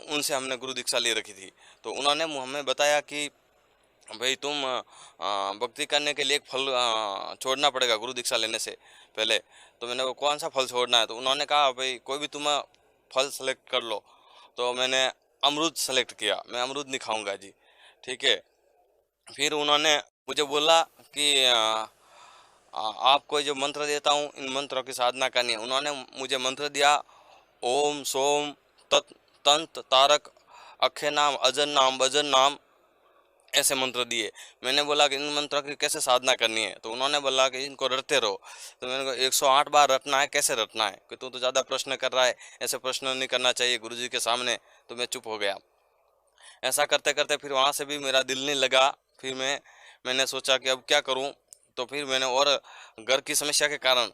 [SPEAKER 5] उनसे हमने गुरु दीक्षा ले रखी थी। तो उन्होंने हमें बताया कि भाई तुम भक्ति करने के लिए एक फल छोड़ना पड़ेगा गुरु दीक्षा लेने से पहले। तो मैंने कौन सा फल छोड़ना है? तो उन्होंने कहा भाई कोई भी तुम फल सेलेक्ट कर लो। तो मैंने अमरूद सेलेक्ट किया। मैं अमरूद नहीं खाऊंगा जी, ठीक है। फिर उन्होंने मुझे बोला कि आपको जो मंत्र देता हूँ इन मंत्रों की साधना करनी है। उन्होंने मुझे मंत्र दिया, ओम सोम तत् तंत तारक अक्षय नाम अजन नाम भजन नाम, ऐसे मंत्र दिए। मैंने बोला कि इन मंत्रों की कैसे साधना करनी है? तो उन्होंने बोला कि इनको रटते रहो। तो मैंने कहा 108 बार रटना है, कैसे रटना है? कि तू तो ज़्यादा प्रश्न कर रहा है, ऐसे प्रश्न नहीं करना चाहिए गुरुजी के सामने। तो मैं चुप हो गया। ऐसा करते करते फिर वहाँ से भी मेरा दिल नहीं लगा। फिर मैंने सोचा कि अब क्या करूँ। तो फिर मैंने और घर की समस्या के कारण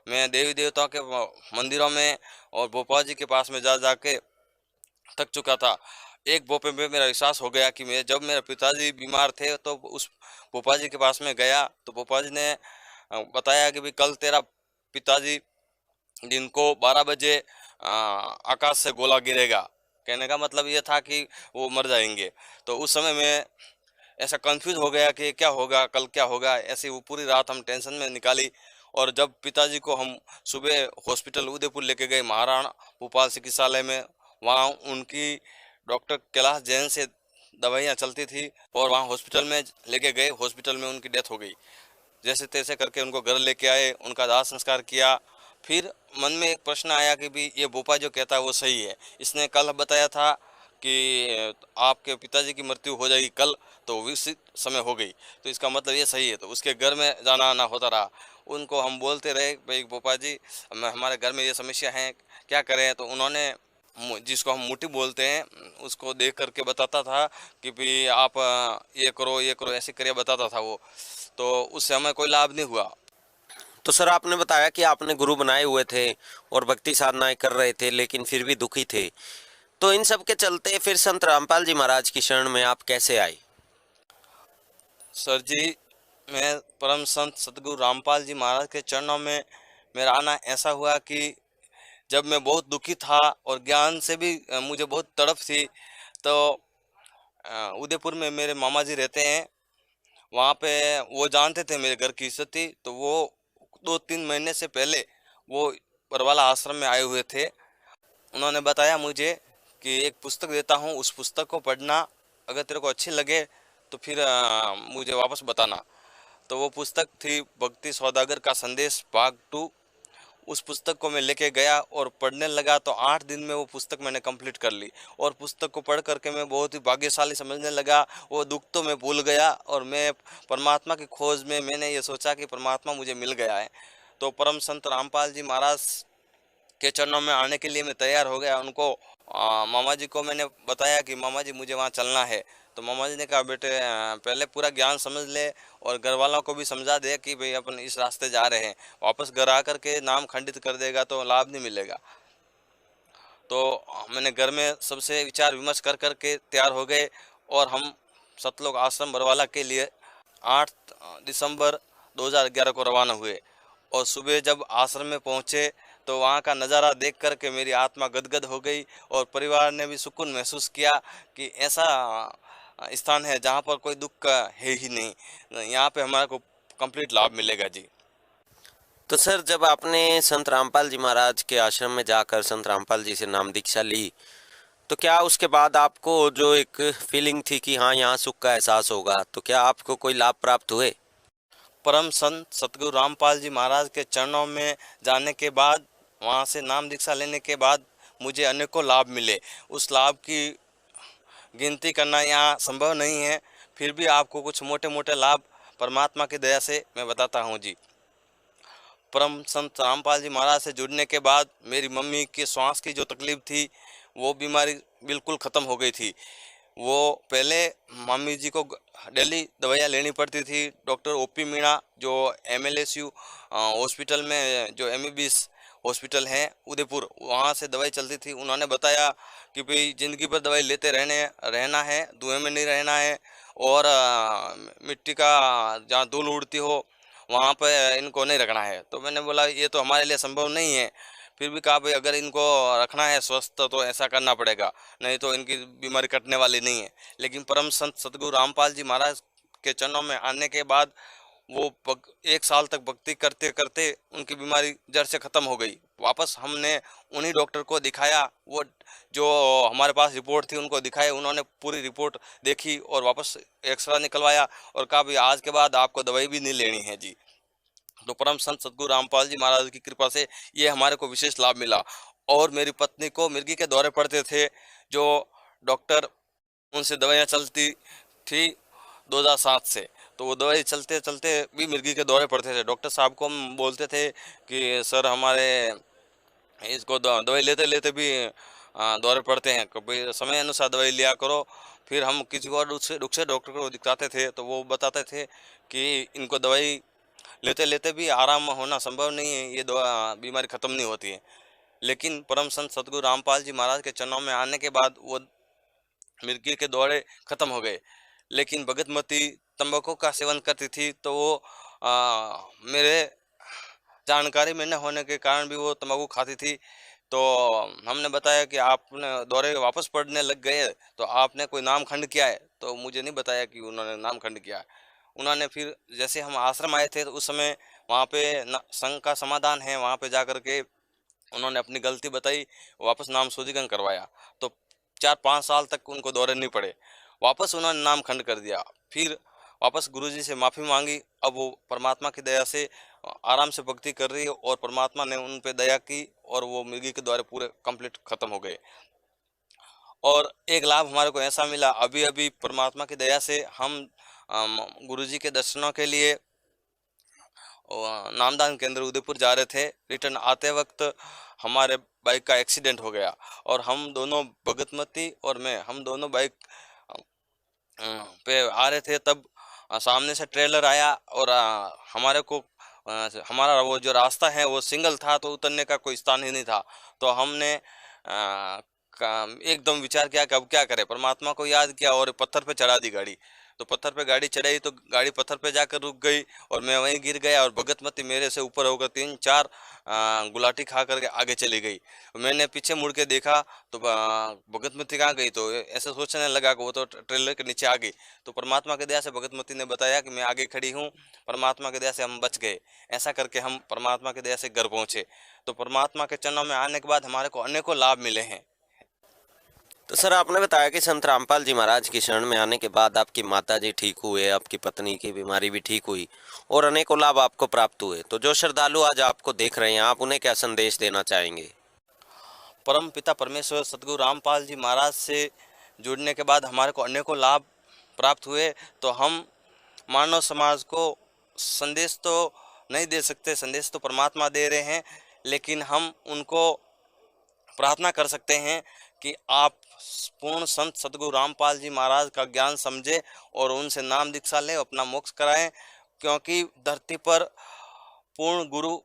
[SPEAKER 5] मैं देवी देवताओं के मंदिरों में और भोपाल जी के पास में जा जाके थक चुका था। एक बोपे में मेरा विश्वास हो गया कि जब मेरे पिताजी बीमार थे तो उस भोपा जी के पास में गया तो भोपा जी ने बताया कि भाई कल तेरा पिताजी दिन को 12 बजे आकाश से गोला गिरेगा। कहने का मतलब ये था कि वो मर जाएंगे। तो उस समय मैं ऐसा कंफ्यूज हो गया कि क्या होगा, कल क्या होगा। ऐसी वो पूरी रात हम टेंशन में निकाली। और जब पिताजी को हम सुबह हॉस्पिटल उदयपुर लेके गए महाराणा भोपाल चिकित्सालय में, वहाँ उनकी डॉक्टर कैलाश जैन से दवाइयाँ चलती थी और वहाँ हॉस्पिटल में लेके गए, हॉस्पिटल में उनकी डेथ हो गई। जैसे तैसे करके उनको घर लेके आए, उनका दाह संस्कार किया। फिर मन में एक प्रश्न आया कि भी ये भोपा जो कहता है वो सही है। इसने कल बताया था कि आपके पिताजी की मृत्यु हो जाएगी कल, तो उसी समय हो गई, तो इसका मतलब ये सही है। तो उसके घर में जाना आना होता रहा। उनको हम बोलते रहे भाई भोपा जी हमारे घर में ये समस्या है, क्या करें। तो उन्होंने जिसको हम मुट्ठी बोलते हैं उसको देख करके बताता था कि भाई आप ये करो ऐसे करिए बताता था वो। तो उससे हमें कोई लाभ नहीं हुआ।
[SPEAKER 4] तो सर आपने बताया कि आपने गुरु बनाए हुए थे और भक्ति साधनाएं कर रहे थे, लेकिन फिर भी दुखी थे। तो इन सब के चलते फिर संत रामपाल जी महाराज की शरण में आप कैसे आए?
[SPEAKER 5] सर जी, मैं परम संत सतगुरु रामपाल जी महाराज के चरणों में मेरा आना ऐसा हुआ कि जब मैं बहुत दुखी था और ज्ञान से भी मुझे बहुत तड़प थी, तो उदयपुर में मेरे मामा जी रहते हैं। वहाँ पे वो जानते थे मेरे घर की स्थिति, तो वो 2-3 महीने से पहले वो परवाला आश्रम में आए हुए थे। उन्होंने बताया मुझे कि एक पुस्तक देता हूँ, उस पुस्तक को पढ़ना, अगर तेरे को अच्छी लगे तो फिर मुझे वापस बताना। तो वो पुस्तक थी भक्ति सौदागर का संदेश भाग 2। उस पुस्तक को मैं लेके गया और पढ़ने लगा, तो 8 दिन में वो पुस्तक मैंने कंप्लीट कर ली। और पुस्तक को पढ़ करके मैं बहुत ही भाग्यशाली समझने लगा। वो दुख तो मैं भूल गया और मैं परमात्मा की खोज में मैंने ये सोचा कि परमात्मा मुझे मिल गया है। तो परम संत रामपाल जी महाराज के चरणों में आने के लिए मैं तैयार हो गया। उनको मामा जी को मैंने बताया कि मामा जी मुझे वहाँ चलना है। तो मामा जी ने कहा बेटे पहले पूरा ज्ञान समझ ले और घर वालों को भी समझा दे कि भाई अपन इस रास्ते जा रहे हैं, वापस घर आकर के नाम खंडित कर देगा तो लाभ नहीं मिलेगा। तो मैंने घर में सबसे विचार विमर्श कर करके तैयार हो गए और हम सतलोक आश्रम बरवाला के लिए 8 दिसंबर 2011 को रवाना हुए। और सुबह जब आश्रम में पहुँचे तो वहाँ का नज़ारा देख कर के मेरी आत्मा गदगद हो गई और परिवार ने भी सुकून महसूस किया कि ऐसा स्थान है जहाँ पर कोई दुख का है ही नहीं, यहाँ पे हमारे को कंप्लीट लाभ मिलेगा जी।
[SPEAKER 4] तो सर जब आपने संत रामपाल जी महाराज के आश्रम में जाकर संत रामपाल जी से नाम दीक्षा ली, तो क्या उसके बाद आपको जो एक फीलिंग थी कि हाँ यहाँ सुख का एहसास होगा, तो क्या आपको कोई लाभ प्राप्त हुए?
[SPEAKER 5] परम संत सतगुरु रामपाल जी महाराज के चरणों में जाने के बाद, वहाँ से नाम दीक्षा लेने के बाद मुझे अनेकों लाभ मिले। उस लाभ की गिनती करना यहाँ संभव नहीं है, फिर भी आपको कुछ मोटे मोटे लाभ परमात्मा की दया से मैं बताता हूँ जी। परम संत रामपाल जी महाराज से जुड़ने के बाद मेरी मम्मी की श्वास की जो तकलीफ थी वो बीमारी बिल्कुल ख़त्म हो गई थी। वो पहले मम्मी जी को डेली दवाइयाँ लेनी पड़ती थी। डॉक्टर ओपी मीणा जो MLSU हॉस्पिटल में जो MBBS हॉस्पिटल है उदयपुर, वहाँ से दवाई चलती थी। उन्होंने बताया कि भाई ज़िंदगी भर दवाई लेते रहना है, धुएं में नहीं रहना है और मिट्टी का जहाँ धूल उड़ती हो वहाँ पर इनको नहीं रखना है। तो मैंने बोला ये तो हमारे लिए संभव नहीं है। फिर भी कहा भाई अगर इनको रखना है स्वस्थ तो ऐसा करना पड़ेगा, नहीं तो इनकी बीमारी कटने वाली नहीं है। लेकिन परम संत सतगुरु रामपाल जी महाराज के चरणों में आने के बाद वो 1 साल तक भक्ति करते करते उनकी बीमारी जड़ से ख़त्म हो गई। वापस हमने उन्हीं डॉक्टर को दिखाया, वो जो हमारे पास रिपोर्ट थी उनको दिखाए। उन्होंने पूरी रिपोर्ट देखी और वापस एक्सरे निकलवाया और कहा भाई आज के बाद आपको दवाई भी नहीं लेनी है जी। तो परम संत सतगुरु रामपाल जी महाराज की कृपा से ये हमारे को विशेष लाभ मिला। और मेरी पत्नी को मिर्गी के दौरे पड़ते थे, जो डॉक्टर उनसे दवाइयाँ चलती थी 2007 से, तो वो दवाई चलते चलते भी मिर्गी के दौरे पड़ते थे। डॉक्टर साहब को हम बोलते थे कि सर हमारे इसको दवाई लेते लेते भी दौरे पड़ते हैं, कभी समय अनुसार दवाई लिया करो। फिर हम किसी और दूसरे डॉक्टर को दिखाते थे तो वो बताते थे कि इनको दवाई लेते लेते भी आराम होना संभव नहीं है, ये बीमारी ख़त्म नहीं होती है। लेकिन परम संत सतगुरु रामपाल जी महाराज के चरणों में आने के बाद वो मिर्गी के दौरे ख़त्म हो गए। लेकिन भगतमती तंबाकू का सेवन करती थी, तो वो मेरे जानकारी में न होने के कारण भी वो तंबाकू खाती थी। तो हमने बताया कि आपने दौरे वापस पड़ने लग गए तो आपने कोई नाम खंड किया है, तो मुझे नहीं बताया कि उन्होंने नाम खंड किया है। उन्होंने फिर जैसे हम आश्रम आए थे तो उस समय वहाँ पे संघ का समाधान है, वहाँ पे जा कर के उन्होंने अपनी गलती बताई, वापस नाम शुद्धिकरण करवाया। तो 4-5 साल तक उनको दौरे नहीं पड़े। वापस उन्होंने नाम खंड कर दिया। फिर वापस गुरुजी से माफ़ी मांगी। अब वो परमात्मा की दया से आराम से भक्ति कर रही है और परमात्मा ने उन पे दया की और वो मिर्गी के द्वारे पूरे कंप्लीट खत्म हो गए। और एक लाभ हमारे को ऐसा मिला, अभी अभी परमात्मा की दया से हम गुरुजी के दर्शनों के लिए नामदान केंद्र उदयपुर जा रहे थे। रिटर्न आते वक्त हमारे बाइक का एक्सीडेंट हो गया और हम दोनों, भगतमती और मैं, हम दोनों बाइक पे आ रहे थे। तब सामने से ट्रेलर आया और हमारे को, हमारा वो जो रास्ता है वो सिंगल था तो उतरने का कोई स्थान ही नहीं था। तो हमने एकदम विचार किया कि अब क्या करें। परमात्मा को याद किया और पत्थर पे चढ़ा दी गाड़ी। तो पत्थर पे गाड़ी चढ़ाई तो गाड़ी पत्थर पे जाकर रुक गई और मैं वहीं गिर गया और भगतमती मेरे से ऊपर होकर 3-4 गुलाटी खा करके आगे चली गई। मैंने पीछे मुड़ के देखा तो भगतमती कहाँ गई, तो ऐसा सोचने लगा कि वो तो ट्रेलर के नीचे आ गई। तो परमात्मा की दया से भगतमती ने बताया कि मैं आगे खड़ी हूँ, परमात्मा की दया से हम बच गए। ऐसा करके हम परमात्मा की दया से घर पहुँचे। तो परमात्मा के चरणों में आने के बाद हमारे को अनेकों लाभ मिले हैं।
[SPEAKER 4] तो सर, आपने बताया कि संत रामपाल जी महाराज की शरण में आने के बाद आपकी माता जी ठीक हुए, आपकी पत्नी की बीमारी भी ठीक हुई और अनेकों लाभ आपको प्राप्त हुए। तो जो श्रद्धालु आज आपको देख रहे हैं, आप उन्हें क्या संदेश देना चाहेंगे?
[SPEAKER 5] परम पिता परमेश्वर सतगुरु रामपाल जी महाराज से जुड़ने के बाद हमारे को अनेकों लाभ प्राप्त हुए। तो हम मानव समाज को संदेश तो नहीं दे सकते, संदेश तो परमात्मा दे रहे हैं, लेकिन हम उनको प्रार्थना कर सकते हैं कि आप पूर्ण संत सतगुरु रामपाल जी महाराज का ज्ञान समझे और उनसे नाम दीक्षा लें, अपना मोक्ष कराएं। क्योंकि धरती पर पूर्ण गुरु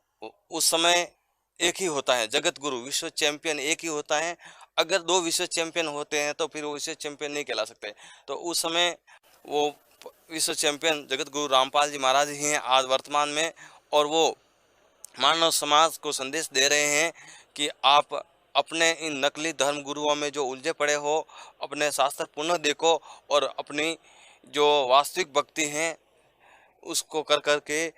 [SPEAKER 5] उस समय एक ही होता है, जगत गुरु विश्व चैंपियन एक ही होता है। अगर 2 विश्व चैंपियन होते हैं तो फिर वो विश्व चैंपियन नहीं कहला सकते। तो उस समय वो विश्व चैंपियन जगत गुरु रामपाल जी महाराज ही हैं आज वर्तमान में। और वो मानव समाज को संदेश दे रहे हैं कि आप अपने इन नकली धर्म गुरुओं में जो उलझे पड़े हो, अपने शास्त्र पुनः देखो और अपनी जो वास्तविक भक्ति हैं उसको कर करके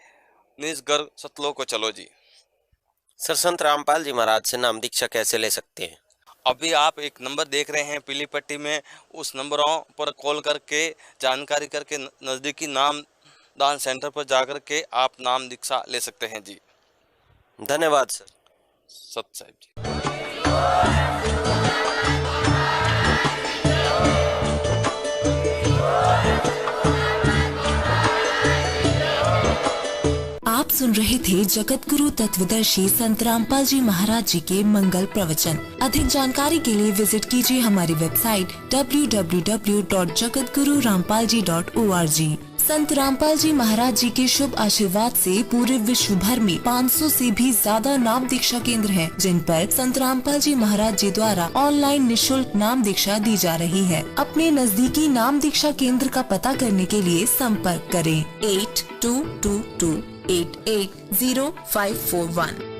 [SPEAKER 5] निज घर सतलोक को चलो जी।
[SPEAKER 4] सर, संत रामपाल जी महाराज से नाम दीक्षा कैसे ले सकते हैं?
[SPEAKER 5] अभी आप एक नंबर देख रहे हैं पीली पट्टी में, उस नंबरों पर कॉल करके जानकारी करके नज़दीकी नाम दान सेंटर पर जाकर के आप नाम दीक्षा ले सकते हैं जी।
[SPEAKER 4] धन्यवाद सर।
[SPEAKER 5] सत साहिब जी।
[SPEAKER 6] आप सुन रहे थे जगत गुरु तत्वदर्शी संत रामपाल जी महाराज जी के मंगल प्रवचन। अधिक जानकारी के लिए विजिट कीजिए हमारी वेबसाइट www.jagatgururampalji.org। संत रामपाल जी महाराज जी के शुभ आशीर्वाद से पूरे विश्व भर में 500 से भी ज्यादा नाम दीक्षा केंद्र हैं, जिन पर संत रामपाल जी महाराज जी द्वारा ऑनलाइन निशुल्क नाम दीक्षा दी जा रही है। अपने नजदीकी नाम दीक्षा केंद्र का पता करने के लिए संपर्क करें 8222880541।